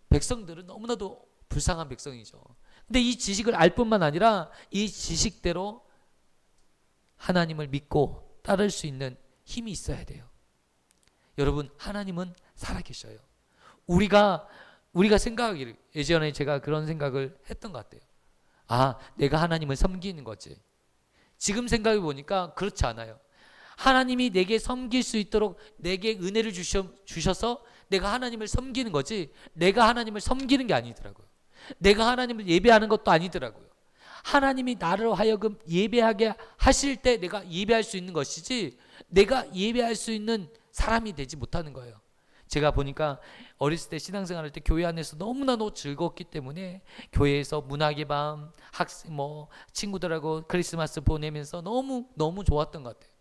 백성들은 너무나도 불쌍한 백성이죠. 근데 이 지식을 알 뿐만 아니라 이 지식대로 하나님을 믿고 따를 수 있는 힘이 있어야 돼요. 여러분 하나님은 살아계셔요. 우리가 생각하기를 예전에 제가 그런 생각을 했던 것 같아요. 내가 하나님을 섬기는 거지. 지금 생각해 보니까 그렇지 않아요. 하나님이 내게 섬길 수 있도록 내게 은혜를 주셔서 내가 하나님을 섬기는 거지 내가 하나님을 섬기는 게 아니더라고요. 내가 하나님을 예배하는 것도 아니더라고요. 하나님이 나를 하여금 예배하게 하실 때 내가 예배할 수 있는 것이지 내가 예배할 수 있는 사람이 되지 못하는 거예요. 제가 보니까 어렸을 때 신앙생활할 때 교회 안에서 너무나도 즐거웠기 때문에 교회에서 문학의 밤, 친구들하고 크리스마스 보내면서 너무 좋았던 것 같아요.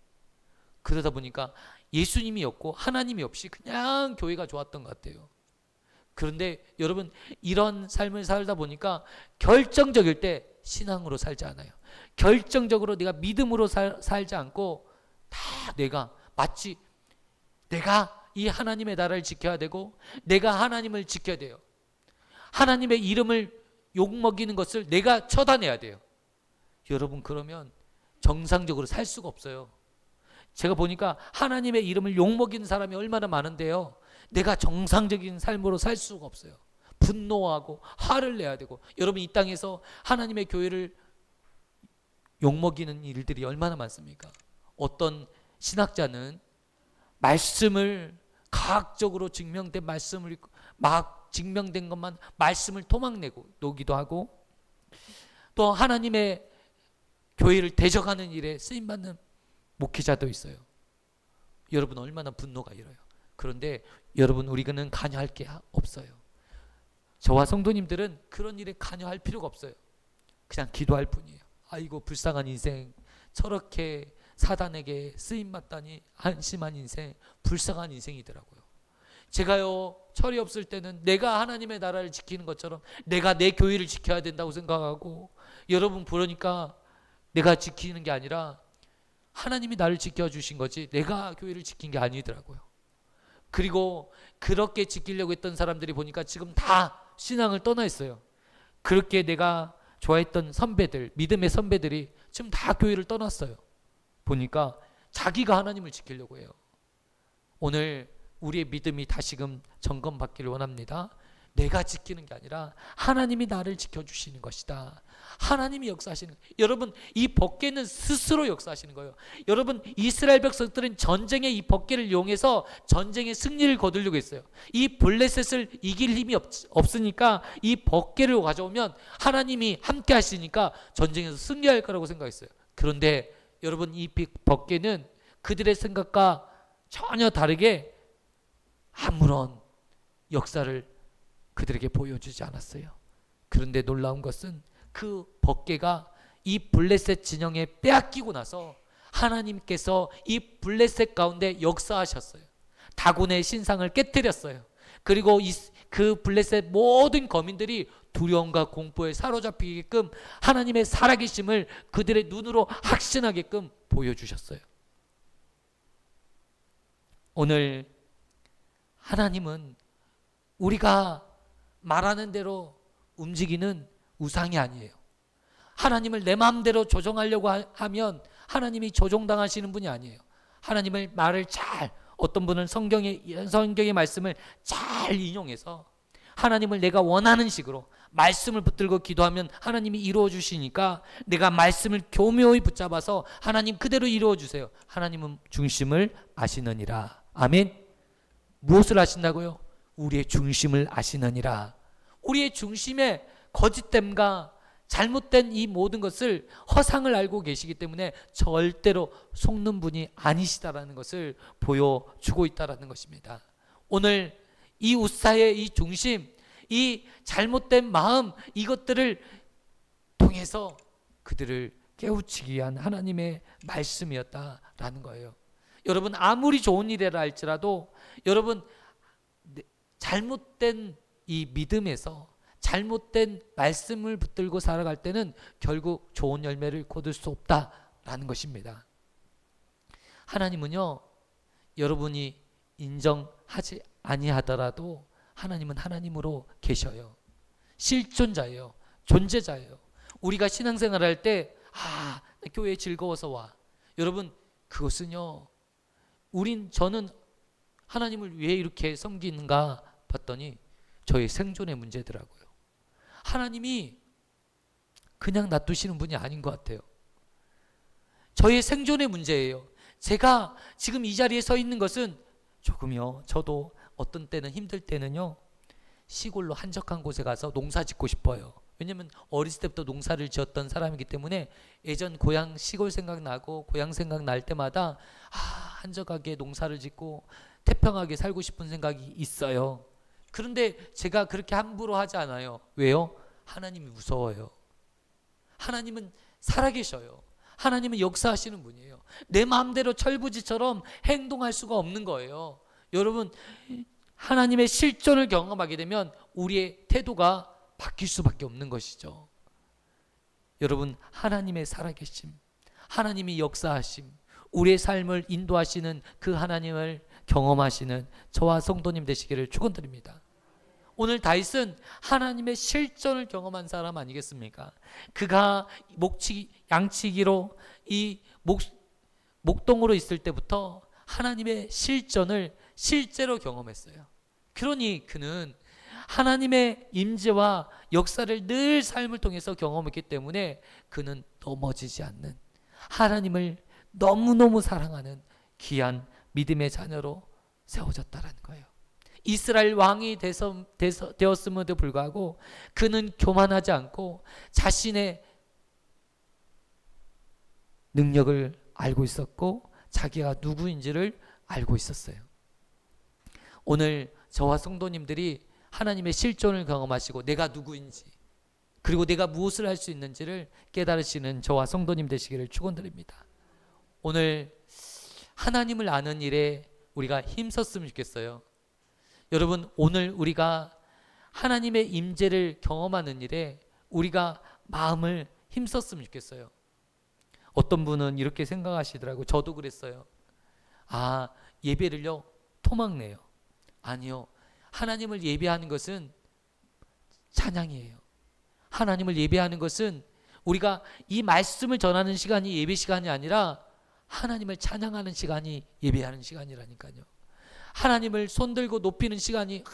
그러다 보니까 예수님이 없고 하나님이 없이 그냥 교회가 좋았던 것 같아요. 그런데 여러분 이런 삶을 살다 보니까 결정적일 때 신앙으로 살지 않아요. 결정적으로 내가 믿음으로 살지 않고 다 마치 내가 이 하나님의 나라를 지켜야 되고 내가 하나님을 지켜야 돼요. 하나님의 이름을 욕먹이는 것을 내가 처단해야 돼요. 여러분 그러면 정상적으로 살 수가 없어요. 제가 보니까 하나님의 이름을 욕먹이는 사람이 얼마나 많은데요, 내가 정상적인 삶으로 살 수가 없어요. 분노하고 화를 내야 되고. 여러분, 이 땅에서 하나님의 교회를 욕먹이는 일들이 얼마나 많습니까? 어떤 신학자는 말씀을, 과학적으로 증명된 말씀을 막 증명된 것만 말씀을 토막내고 노기도 하고, 또 하나님의 교회를 대적하는 일에 쓰임받는 목회자도 있어요. 여러분, 얼마나 분노가 일어요. 그런데 여러분, 우리는 관여할 게 없어요. 저와 성도님들은 그런 일에 관여할 필요가 없어요. 그냥 기도할 뿐이에요. 아이고, 불쌍한 인생, 저렇게 사단에게 쓰임받다니 한심한 인생, 불쌍한 인생이더라고요. 제가요, 철이 없을 때는 내가 하나님의 나라를 지키는 것처럼 내가 내 교회를 지켜야 된다고 생각하고, 여러분, 그러니까 내가 지키는 게 아니라 하나님이 나를 지켜주신 거지 내가 교회를 지킨 게 아니더라고요. 그리고 그렇게 지키려고 했던 사람들이 보니까 지금 다 신앙을 떠나 있어요. 그렇게 내가 좋아했던 선배들, 믿음의 선배들이 지금 다 교회를 떠났어요. 보니까 자기가 하나님을 지키려고 해요. 오늘 우리의 믿음이 다시금 점검받기를 원합니다. 내가 지키는 게 아니라 하나님이 나를 지켜주시는 것이다. 하나님이 역사하시는 거예요. 여러분, 이 법궤는 스스로 역사하시는 거예요. 여러분, 이스라엘 백성들은 전쟁에 이 법궤를 이용해서 전쟁의 승리를 거두려고 했어요. 이 블레셋을 이길 힘이 없으니까 이 법궤를 가져오면 하나님이 함께 하시니까 전쟁에서 승리할 거라고 생각했어요. 그런데 여러분, 이 법궤는 그들의 생각과 전혀 다르게 아무런 역사를 그들에게 보여주지 않았어요. 그런데 놀라운 것은 그 법궤가 이 블레셋 진영에 빼앗기고 나서 하나님께서 이 블레셋 가운데 역사하셨어요. 다곤의 신상을 깨뜨렸어요. 그리고 그 블레셋 모든 거민들이 두려움과 공포에 사로잡히게끔 하나님의 살아계심을 그들의 눈으로 확신하게끔 보여주셨어요. 오늘 하나님은 우리가 말하는 대로 움직이는 우상이 아니에요. 하나님을 내 마음대로 조종하려고 하면 하나님이 조종당하시는 분이 아니에요. 하나님을 말을 잘, 어떤 분은 성경의 말씀을 잘 인용해서 하나님을 내가 원하는 식으로 말씀을 붙들고 기도하면 하나님이 이루어 주시니까 내가 말씀을 교묘히 붙잡아서 하나님 그대로 이루어 주세요. 하나님은 중심을 아시느니라. 아멘. 무엇을 아신다고요? 우리의 중심을 아시느니라. 우리의 중심에 거짓됨과 잘못된 이 모든 것을, 허상을 알고 계시기 때문에 절대로 속는 분이 아니시다라는 것을 보여주고 있다라는 것입니다. 오늘 이 우사의 이 중심, 이 잘못된 마음, 이것들을 통해서 그들을 깨우치기 위한 하나님의 말씀이었다라는 거예요. 여러분, 아무리 좋은 일이라 할지라도 여러분, 잘못된 이 믿음에서 잘못된 말씀을 붙들고 살아갈 때는 결국 좋은 열매를 거둘 수 없다라는 것입니다. 하나님은요, 여러분이 인정하지 아니하더라도 하나님은 하나님으로 계셔요. 실존자예요. 존재자예요. 우리가 신앙생활 할 때 교회 즐거워서 와. 여러분, 그것은요, 저는 하나님을 왜 이렇게 섬기는가 봤더니 저의 생존의 문제더라고요. 하나님이 그냥 놔두시는 분이 아닌 것 같아요. 저의 생존의 문제예요. 제가 지금 이 자리에 서 있는 것은 조금요, 저도 어떤 때는 힘들 때는요, 시골로 한적한 곳에 가서 농사 짓고 싶어요. 왜냐면 어렸을 때부터 농사를 지었던 사람이기 때문에 예전 고향 시골 생각나고 고향 생각날 때마다 한적하게 농사를 짓고 태평하게 살고 싶은 생각이 있어요. 그런데 제가 그렇게 함부로 하지 않아요. 왜요? 하나님이 무서워요. 하나님은 살아계셔요. 하나님은 역사하시는 분이에요. 내 마음대로 철부지처럼 행동할 수가 없는 거예요. 여러분, 하나님의 실존을 경험하게 되면 우리의 태도가 바뀔 수밖에 없는 것이죠. 여러분, 하나님의 살아계심, 하나님이 역사하심, 우리의 삶을 인도하시는 그 하나님을 경험하시는 저와 성도님 되시기를 축원드립니다. 오늘 다윗은 하나님의 실존을 경험한 사람 아니겠습니까? 그가 양치기로 이 목동으로 있을 때부터 하나님의 실전을 실제로 경험했어요. 그러니 그는 하나님의 임재와 역사를 늘 삶을 통해서 경험했기 때문에 그는 넘어지지 않는, 하나님을 너무너무 사랑하는 귀한 믿음의 자녀로 세워졌다라는 거예요. 이스라엘 왕이 되었음에도 불구하고 그는 교만하지 않고 자신의 능력을 알고 있었고 자기가 누구인지를 알고 있었어요. 오늘 저와 성도님들이 하나님의 실존을 경험하시고 내가 누구인지, 그리고 내가 무엇을 할 수 있는지를 깨달으시는 저와 성도님 되시기를 축원드립니다. 오늘 하나님을 아는 일에 우리가 힘썼으면 좋겠어요. 여러분, 오늘 우리가 하나님의 임재를 경험하는 일에 우리가 마음을 힘썼으면 좋겠어요. 어떤 분은 이렇게 생각하시더라고요. 저도 그랬어요. 아, 예배를요 토막내요. 아니요, 하나님을 예배하는 것은 찬양이에요. 하나님을 예배하는 것은 우리가 이 말씀을 전하는 시간이 예배 시간이 아니라 하나님을 찬양하는 시간이 예배하는 시간이라니까요. 하나님을 손들고 높이는 시간이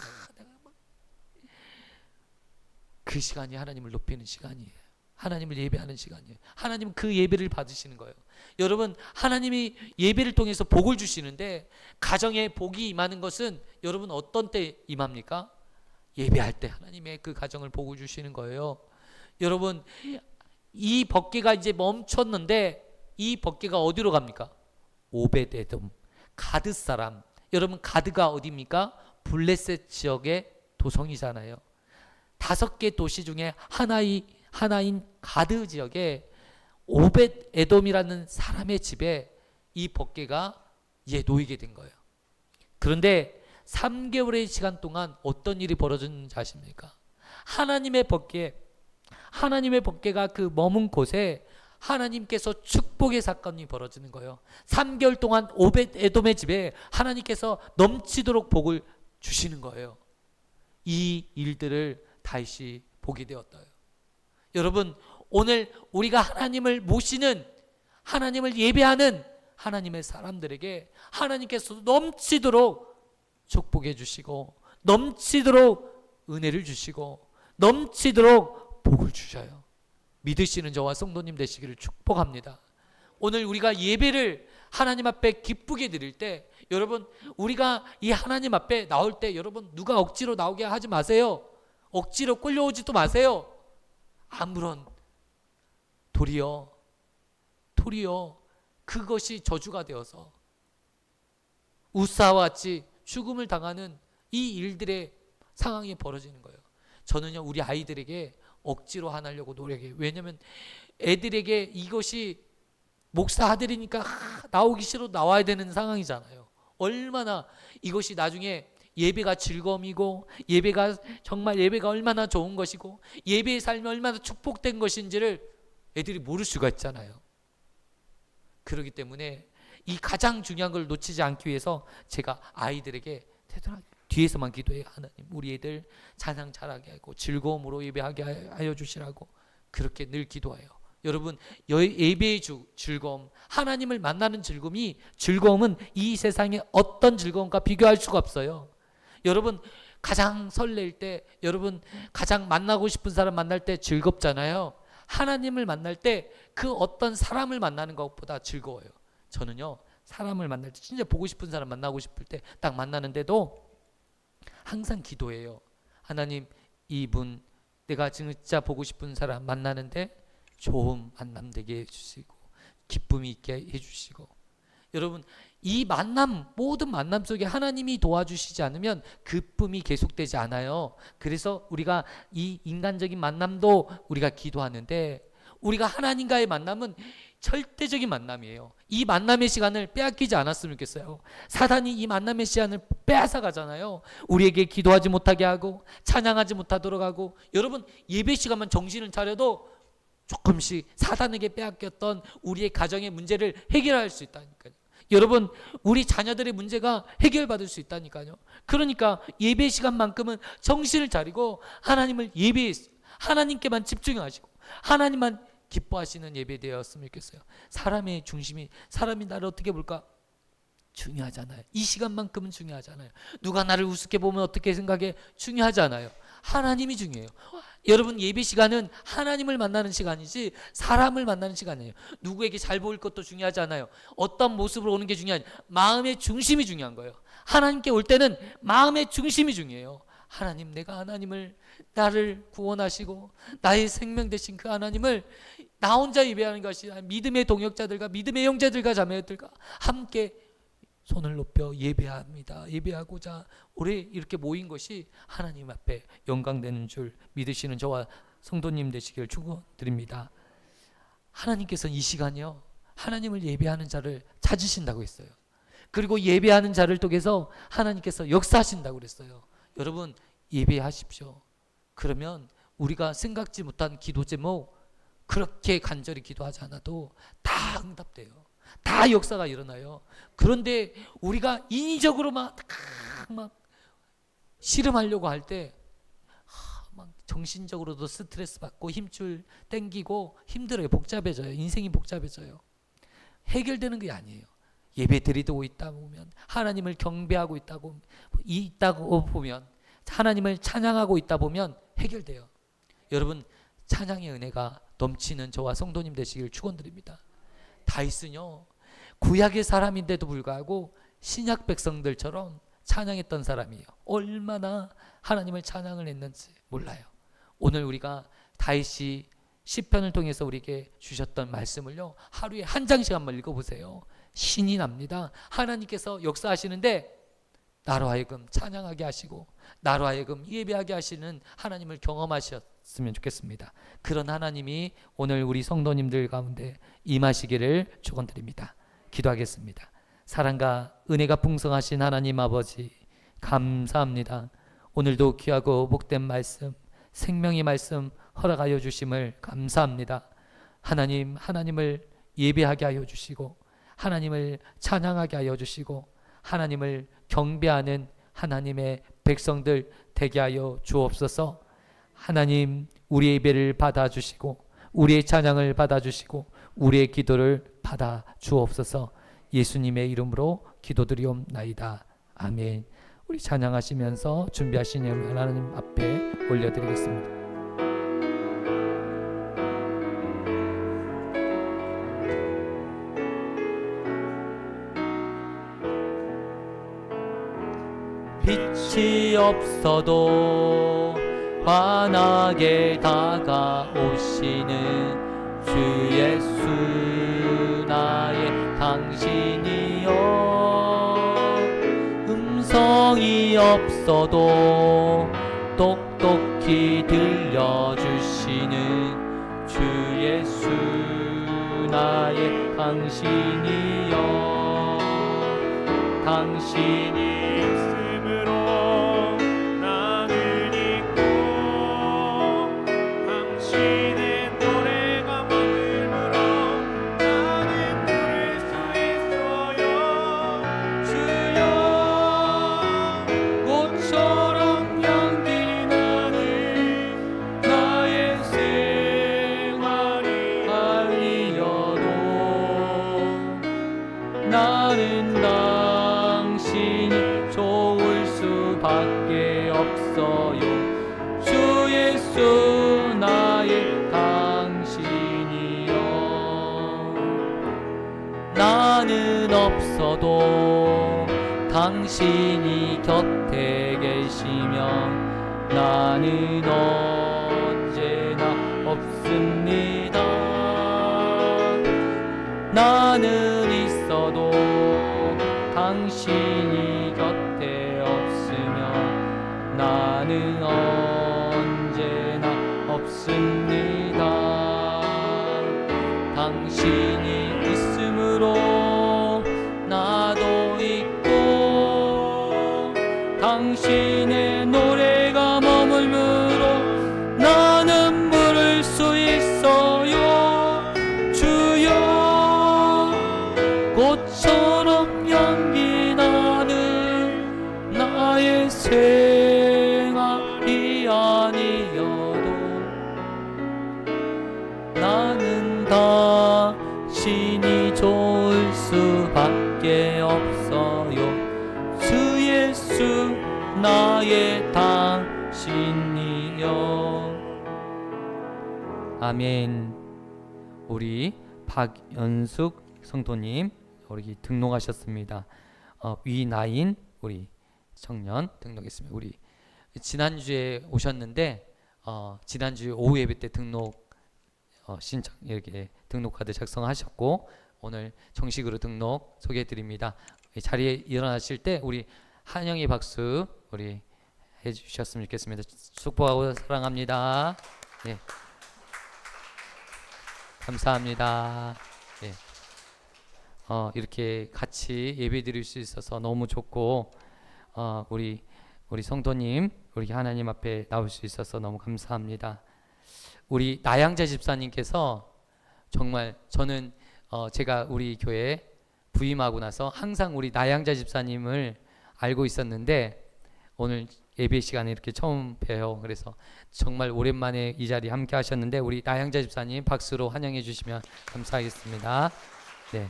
그 시간이 하나님을 높이는 시간이에요. 하나님을 예배하는 시간이에요. 하나님은 그 예배를 받으시는 거예요. 여러분, 하나님이 예배를 통해서 복을 주시는데 가정에 복이 임하는 것은 여러분 어떤 때 임합니까? 예배할 때 하나님의 그 가정을 복을 주시는 거예요. 여러분, 이 법궤가 이제 멈췄는데 이 법궤가 어디로 갑니까? 오벳에돔, 가드 사람. 여러분, 가드가 어디입니까? 블레셋 지역의 도성이잖아요. 5개 도시 중에 하나인 가드 지역에 오벳 에돔이라는 사람의 집에 이 법궤가 이제 놓이게 된 거예요. 그런데 3개월의 시간 동안 어떤 일이 벌어졌는지 아십니까? 하나님의 법궤가 그 머문 곳에 하나님께서 축복의 사건이 벌어지는 거예요. 3개월 동안 오벳 에돔의 집에 하나님께서 넘치도록 복을 주시는 거예요. 이 일들을 다윗이 보게 되었어요. 여러분, 오늘 우리가 하나님을 모시는, 하나님을 예배하는 하나님의 사람들에게 하나님께서 넘치도록 축복해 주시고 넘치도록 은혜를 주시고 넘치도록 복을 주셔요. 믿으시는 저와 성도님 되시기를 축복합니다. 오늘 우리가 예배를 하나님 앞에 기쁘게 드릴 때, 여러분, 우리가 이 하나님 앞에 나올 때 여러분 누가 억지로 나오게 하지 마세요. 억지로 끌려오지도 마세요. 아무런 도리어 그것이 저주가 되어서 우사와 같이 죽음을 당하는 이 일들의 상황이 벌어지는 거예요. 저는요, 우리 아이들에게 억지로 하려고 노력해요. 왜냐하면 애들에게 이것이 목사 아들이니까 나오기 싫어도 나와야 되는 상황이잖아요. 얼마나 이것이 나중에 예배가 즐거움이고 예배가 얼마나 좋은 것이고 예배의 삶이 얼마나 축복된 것인지를 애들이 모를 수가 있잖아요. 그렇기 때문에 이 가장 중요한 걸 놓치지 않기 위해서 제가 아이들에게 뒤에서만 기도해요. 하나님, 우리 애들 찬양 잘하게 하고 즐거움으로 예배하게 하여 주시라고 그렇게 늘 기도해요. 여러분, 예배의 즐거움, 하나님을 만나는 즐거움은 이 세상의 어떤 즐거움과 비교할 수가 없어요. 여러분, 가장 설렐 때, 여러분 가장 만나고 싶은 사람 만날 때 즐겁잖아요. 하나님을 만날 때 그 어떤 사람을 만나는 것보다 즐거워요. 저는요, 사람을 만날 때, 진짜 보고 싶은 사람 만나고 싶을 때 딱 만나는데도 항상 기도해요. 하나님, 이분 내가 진짜 보고 싶은 사람 만나는데 좋은 만남 되게 해주시고 기쁨이 있게 해주시고. 여러분, 이 모든 만남 속에 하나님이 도와주시지 않으면 기쁨이 계속되지 않아요. 그래서 우리가 이 인간적인 만남도 우리가 기도하는데, 우리가 하나님과의 만남은 절대적인 만남이에요. 이 만남의 시간을 빼앗기지 않았으면 좋겠어요. 사단이 이 만남의 시간을 빼앗아 가잖아요. 우리에게 기도하지 못하게 하고 찬양하지 못하도록 하고. 여러분, 예배 시간만 정신을 차려도 조금씩 사단에게 빼앗겼던 우리의 가정의 문제를 해결할 수 있다니까요. 여러분, 우리 자녀들의 문제가 해결받을 수 있다니까요. 그러니까 예배 시간만큼은 정신을 차리고 하나님을 하나님께만 집중하시고 하나님만 기뻐하시는 예배 되었으면 좋겠어요. 사람의 중심이, 사람이 나를 어떻게 볼까? 중요하잖아요. 이 시간만큼은 중요하잖아요. 누가 나를 우습게 보면 어떻게 생각해? 중요하잖아요. 하나님이 중요해요. 여러분, 예배 시간은 하나님을 만나는 시간이지 사람을 만나는 시간이에요. 누구에게 잘 보일 것도 중요하지 않아요. 어떤 모습으로 오는 게 중요하지, 마음의 중심이 중요한 거예요. 하나님께 올 때는 마음의 중심이 중요해요. 하나님, 내가 하나님을, 나를 구원하시고 나의 생명 되신 그 하나님을 나 혼자 예배하는 것이 아니라 믿음의 동역자들과 믿음의 형제들과 자매들과 함께 손을 높여 예배합니다. 예배하고자 올해 이렇게 모인 것이 하나님 앞에 영광되는 줄 믿으시는 저와 성도님 되시길 축원드립니다. 하나님께서는 이 시간이요, 하나님을 예배하는 자를 찾으신다고 했어요. 그리고 예배하는 자를 통해서 하나님께서 역사하신다고 그랬어요. 여러분, 예배하십시오. 그러면 우리가 생각지 못한 기도 제목, 그렇게 간절히 기도하지 않아도 다 응답돼요. 다 역사가 일어나요. 그런데 우리가 인위적으로 막 씨름하려고 할 때 막 정신적으로도 스트레스 받고 힘줄 땡기고 힘들어요. 복잡해져요. 인생이 복잡해져요. 해결되는 게 아니에요. 예배 드리고 있다 보면, 하나님을 경배하고 있다고 보면, 하나님을 찬양하고 있다 보면 해결돼요. 여러분, 찬양의 은혜가 넘치는 저와 성도님 되시길 축원드립니다. 다윗은요, 구약의 사람인데도 불구하고 신약 백성들처럼 찬양했던 사람이에요. 얼마나 하나님을 찬양을 했는지 몰라요. 오늘 우리가 다윗이 시편을 통해서 우리에게 주셨던 말씀을요, 하루에 한 장씩 한번 읽어보세요. 신이 납니다. 하나님께서 역사하시는데 나로 하여금 찬양하게 하시고 나로 하여금 예배하게 하시는 하나님을 경험하셨으면 좋겠습니다. 그런 하나님이 오늘 우리 성도님들 가운데 임하시기를 축원드립니다. 기도하겠습니다. 사랑과 은혜가 풍성하신 하나님 아버지, 감사합니다. 오늘도 귀하고 복된 말씀, 생명의 말씀 허락하여 주심을 감사합니다. 하나님, 하나님을 예배하게 하여 주시고 하나님을 찬양하게 하여 주시고 하나님을 경배하는 하나님의 백성들 되게 하여 주옵소서. 하나님, 우리의 예배를 받아주시고 우리의 찬양을 받아주시고 우리의 기도를 받아 주옵소서. 예수님의 이름으로 기도드리옵나이다. 아멘. 우리 찬양하시면서 준비하신 예물 하나님 앞에 올려드리겠습니다. 빛이 없어도 환하게 다가오시는 주 예수, 나의 당신이여. 음성이 없어도 똑똑히 들려주시는 주 예수, 나의 당신이여. 당신이 나는 당신이 좋을 수밖에 없어요. 주 예수, 나의 당신이여. 나는 없어도 당신이 곁에 계시며 나는 언제나 없습니다. 나는 있어도 당신이 곁에 없으면 나는 언제나 없습니다. 당신이 있으므로 나도 있고 당신의 노래가 머물므로 나는 부를 수 있어요. 주여, 꽃처럼 향기 나는 나의 생활이 아니어도 나는 나의 당신이여. 아멘. 우리 박연숙 성도님 우리 등록하셨습니다. 위나인 우리 청년 등록했습니다. 우리 지난주에 오셨는데 지난주 오후 예배 때 등록 신청 이렇게 등록 카드 작성하셨고 오늘 정식으로 등록 소개해 드립니다. 자리에 일어나실 때 우리 한영이 박수 우리 해 주셨으면 좋겠습니다. 축복하고 사랑합니다. 예. 감사합니다. 예. 이렇게 같이 예배 드릴 수 있어서 너무 좋고 우리 성도님 우리 하나님 앞에 나올 수 있어서 너무 감사합니다. 우리 나양자 집사님께서 정말 저는 제가 우리 교회 부임하고 나서 항상 우리 나양자 집사님을 알고 있었는데 오늘 예배 시간에 이렇게 처음 뵈요. 그래서 정말 오랜만에 이 자리 함께 하셨는데 우리 나양자 집사님 박수로 환영해 주시면 감사하겠습니다. 네,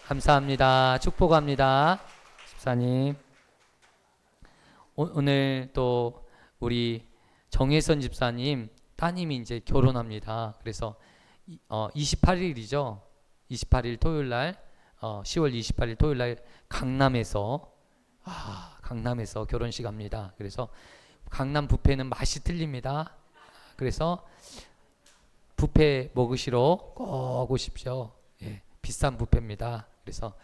감사합니다. 축복합니다. 집사님. 오늘 또 우리 정혜선 집사님 따님이 이제 결혼합니다. 그래서 28일이죠. 28일 토요일 날 10월 28일 토요일 날 강남에서 결혼식 합니다. 그래서 강남 뷔페는 맛이 틀립니다. 그래서 뷔페 먹으시러 꼭 오십시오. 예, 비싼 뷔페입니다. 그래서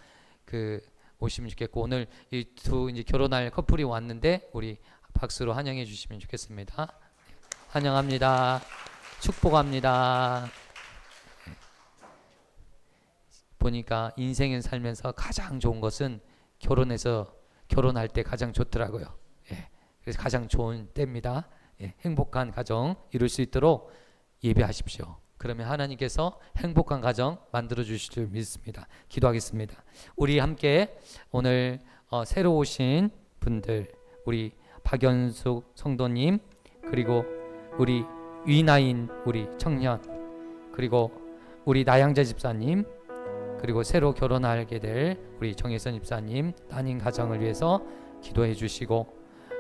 오시면 좋겠고 오늘 이 두 이제 결혼할 커플이 왔는데 우리 박수로 환영해 주시면 좋겠습니다. 환영합니다. 축복합니다. 보니까 인생을 살면서 가장 좋은 것은 결혼할 때 가장 좋더라고요. 예, 그래서 가장 좋은 때입니다. 예, 행복한 가정 이룰 수 있도록 예배하십시오. 그러면 하나님께서 행복한 가정 만들어 주실 줄 믿습니다. 기도하겠습니다. 우리 함께 오늘 새로 오신 분들 우리 박연숙 성도님 그리고 우리 위나인 우리 청년 그리고 우리 나양자 집사님 그리고 새로 결혼하게 될 우리 정혜선 집사님 따님 가정을 위해서 기도해 주시고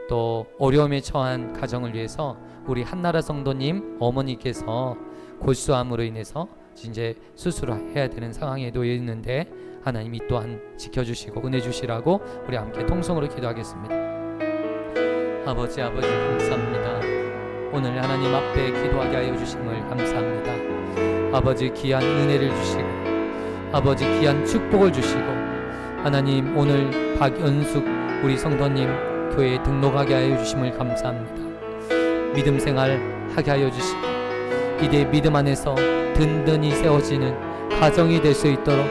또 어려움에 처한 가정을 위해서 우리 한나라 성도님 어머니께서 골수암으로 인해서 이제 수술해야 되는 상황에 놓여 있는데 하나님 이 또한 지켜주시고 은혜 주시라고 우리 함께 통성으로 기도하겠습니다. 아버지 감사합니다. 오늘 하나님 앞에 기도하게 하여 주심을 감사합니다. 아버지 귀한 은혜를 주시고 아버지 귀한 축복을 주시고 하나님 오늘 박연숙 우리 성도님 교회에 등록하게 하여 주심을 감사합니다. 믿음 생활 하게 하여 주시고 이제 믿음 안에서 든든히 세워지는 가정이 될 수 있도록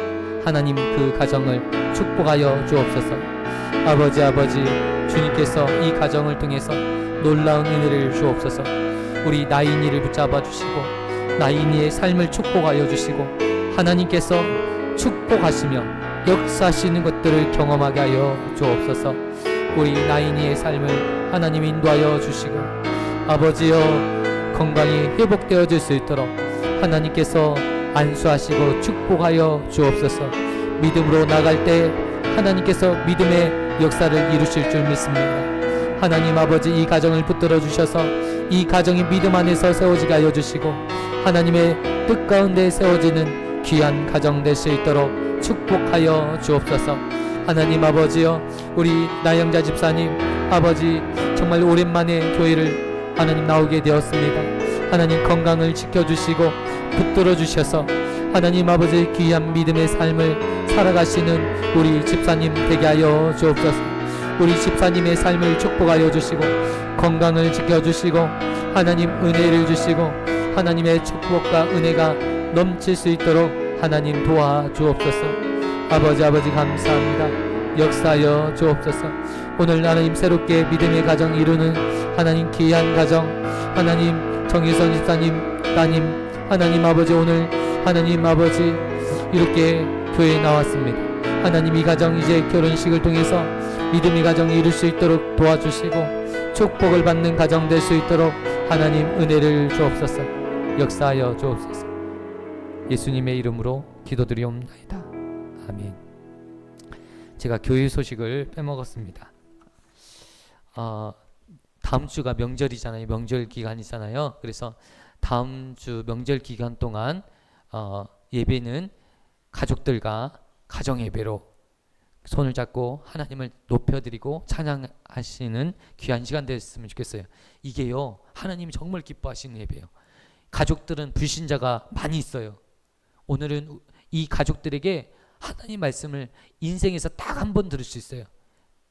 하나님 그 가정을 축복하여 주옵소서. 아버지 주님께서 이 가정을 통해서 놀라운 은혜를 주옵소서. 우리 나인이를 붙잡아 주시고 나인이의 삶을 축복하여 주시고 하나님께서 축복하시며 역사하시는 것들을 경험하게 하여 주옵소서. 우리 나인이의 삶을 하나님 인도하여 주시고 아버지여 건강이 회복되어질 수 있도록 하나님께서 안수하시고 축복하여 주옵소서. 믿음으로 나갈 때 하나님께서 믿음의 역사를 이루실 줄 믿습니다. 하나님 아버지 이 가정을 붙들어 주셔서 이 가정이 믿음 안에서 세워지게 하여 주시고 하나님의 뜻 가운데 세워지는 귀한 가정 될 수 있도록 축복하여 주옵소서. 하나님 아버지여 우리 나영자 집사님 아버지 정말 오랜만에 교회를 하나님 나오게 되었습니다. 하나님 건강을 지켜주시고 붙들어 주셔서 하나님 아버지 귀한 믿음의 삶을 살아가시는 우리 집사님 되게 하여 주옵소서. 우리 집사님의 삶을 축복하여 주시고 건강을 지켜주시고 하나님 은혜를 주시고 하나님의 축복과 은혜가 넘칠 수 있도록 하나님 도와주옵소서. 아버지 감사합니다. 역사하여 주옵소서. 오늘 하나님 새롭게 믿음의 가정 이루는 하나님 귀한 가정 하나님 정혜선 집사님 따님 하나님 아버지 오늘 하나님 아버지 이렇게 교회에 나왔습니다. 하나님 이 가정 이제 결혼식을 통해서 믿음의 가정 이룰 수 있도록 도와주시고 축복을 받는 가정 될 수 있도록 하나님 은혜를 주옵소서. 역사하여 주옵소서. 예수님의 이름으로 기도드리옵나이다. 아멘. 제가 교회 소식을 빼먹었습니다. 다음 주가 명절이잖아요. 명절 기간이잖아요. 그래서 다음 주 명절 기간 동안 예배는 가족들과 가정 예배로 손을 잡고 하나님을 높여드리고 찬양하시는 귀한 시간 됐으면 좋겠어요. 이게요, 하나님이 정말 기뻐하시는 예배예요. 가족들은 불신자가 많이 있어요. 오늘은 이 가족들에게 하나님 말씀을 인생에서 딱 한 번 들을 수 있어요.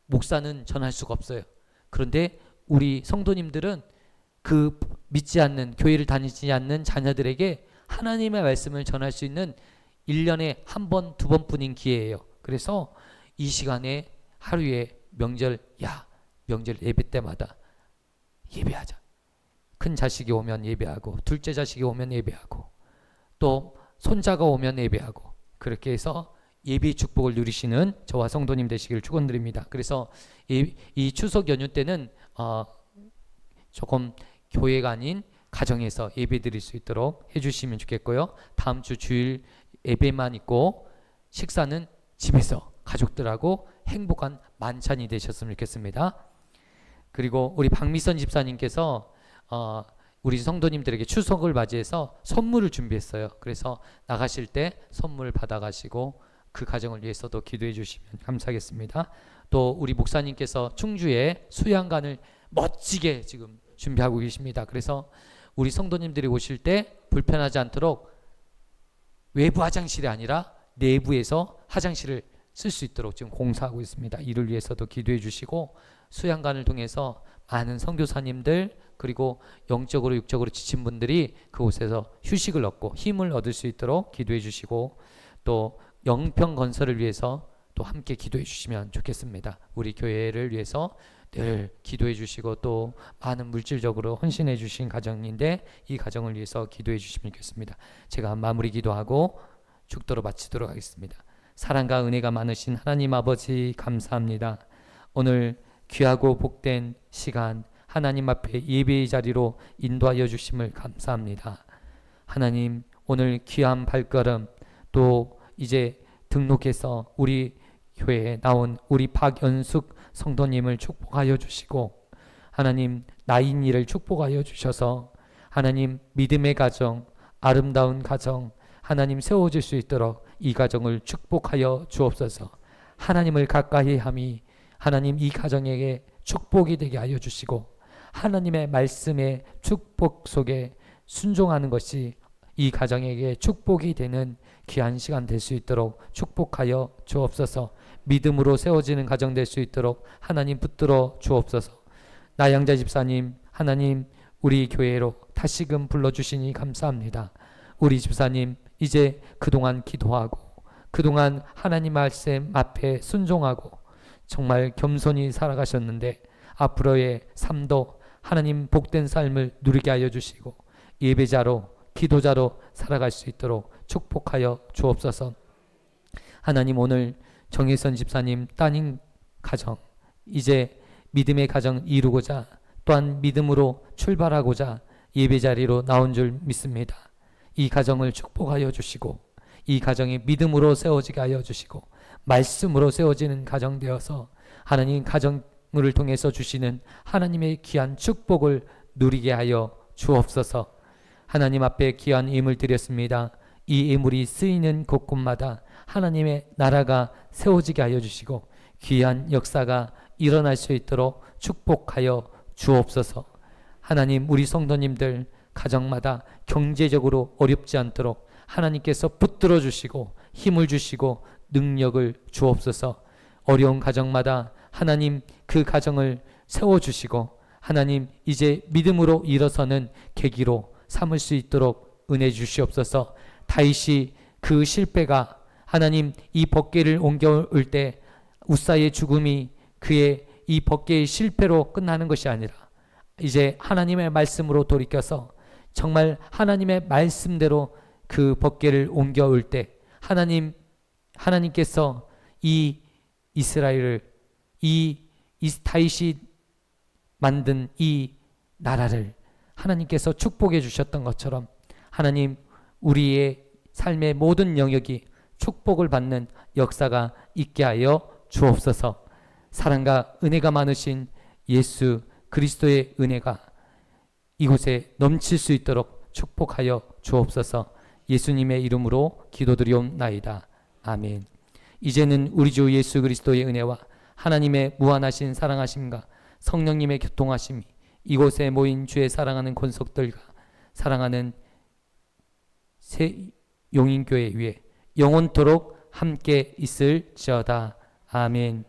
목사는 전할 수가 없어요. 그런데 우리 성도님들은 그 믿지 않는, 교회를 다니지 않는 자녀들에게 하나님의 말씀을 전할 수 있는 1년에 한 번, 두 번뿐인 기회예요. 그래서 이 시간에 하루에 명절 예배 때마다 예배하자. 큰 자식이 오면 예배하고, 둘째 자식이 오면 예배하고, 또 손자가 오면 예배하고, 그렇게 해서 예배의 축복을 누리시는 저와 성도님 되시길 축원드립니다. 그래서 이 추석 연휴 때는 조금 교회가 아닌 가정에서 예배 드릴 수 있도록 해주시면 좋겠고요. 다음 주 주일 예배만 있고 식사는 집에서 가족들하고 행복한 만찬이 되셨으면 좋겠습니다. 그리고 우리 박미선 집사님께서 우리 성도님들에게 추석을 맞이해서 선물을 준비했어요. 그래서 나가실 때 선물 받아가시고 그 가정을 위해서도 기도해 주시면 감사하겠습니다. 또 우리 목사님께서 충주에 수양관을 멋지게 지금 준비하고 계십니다. 그래서 우리 성도님들이 오실 때 불편하지 않도록 외부 화장실이 아니라 내부에서 화장실을 쓸 수 있도록 지금 공사하고 있습니다. 이를 위해서도 기도해 주시고, 수양관을 통해서 많은 선교사님들 그리고 영적으로 육적으로 지친 분들이 그곳에서 휴식을 얻고 힘을 얻을 수 있도록 기도해 주시고, 또 영평 건설을 위해서 또 함께 기도해 주시면 좋겠습니다. 우리 교회를 위해서 늘 기도해 주시고 또 많은 물질적으로 헌신해 주신 가정인데 이 가정을 위해서 기도해 주시면 좋겠습니다. 제가 마무리 기도하고 축도로 마치도록 하겠습니다. 사랑과 은혜가 많으신 하나님 아버지 감사합니다. 오늘 귀하고 복된 시간 하나님 앞에 예배의 자리로 인도하여 주심을 감사합니다. 하나님, 오늘 귀한 발걸음 또 이제 등록해서 우리 교회에 나온 우리 박연숙 성도님을 축복하여 주시고, 하나님 나인이를 축복하여 주셔서 하나님 믿음의 가정, 아름다운 가정 하나님 세워질 수 있도록 이 가정을 축복하여 주옵소서. 하나님을 가까이 함이 하나님 이 가정에게 축복이 되게 하여 주시고, 하나님의 말씀의 축복 속에 순종하는 것이 이 가정에게 축복이 되는 귀한 시간 될 수 있도록 축복하여 주옵소서. 믿음으로 세워지는 가정 될 수 있도록 하나님 붙들어 주옵소서. 나영자 집사님, 하나님 우리 교회로 다시금 불러주시니 감사합니다. 우리 집사님 이제 그동안 기도하고 그동안 하나님 말씀 앞에 순종하고 정말 겸손히 살아가셨는데 앞으로의 삶도 하나님 복된 삶을 누리게 하여 주시고 예배자로 기도자로 살아갈 수 있도록 축복하여 주옵소서. 하나님 오늘 정혜선 집사님 따님 가정 이제 믿음의 가정 이루고자 또한 믿음으로 출발하고자 예배자리로 나온 줄 믿습니다. 이 가정을 축복하여 주시고 이 가정이 믿음으로 세워지게 하여 주시고 말씀으로 세워지는 가정 되어서 하나님 가정을 통해서 주시는 하나님의 귀한 축복을 누리게 하여 주옵소서. 하나님 앞에 귀한 예물 드렸습니다. 이 예물이 쓰이는 곳곳마다 하나님의 나라가 세워지게 하여 주시고 귀한 역사가 일어날 수 있도록 축복하여 주옵소서. 하나님 우리 성도님들 가정마다 경제적으로 어렵지 않도록 하나님께서 붙들어 주시고 힘을 주시고 능력을 주옵소서. 어려운 가정마다 하나님 그 가정을 세워주시고 하나님 이제 믿음으로 일어서는 계기로 삼을 수 있도록 은혜 주시옵소서. 다윗이 그 실패가 하나님 이 법궤를 옮겨올 때 우사의 죽음이 그의 이 법궤의 실패로 끝나는 것이 아니라 이제 하나님의 말씀으로 돌이켜서 정말 하나님의 말씀대로 그 법궤를 옮겨올 때 하나님께서 이 이스라엘을 이 다윗이 만든 이 나라를 하나님께서 축복해 주셨던 것처럼 하나님 우리의 삶의 모든 영역이 축복을 받는 역사가 있게 하여 주옵소서. 사랑과 은혜가 많으신 예수 그리스도의 은혜가 이곳에 넘칠 수 있도록 축복하여 주옵소서. 예수님의 이름으로 기도드리옵나이다. 아멘. 이제는 우리 주 예수 그리스도의 은혜와 하나님의 무한하신 사랑하심과 성령님의 교통하심이 이곳에 모인 주의 사랑하는 권속들과 사랑하는 새 용인교회 위에 영원토록 함께 있을지어다. 아멘.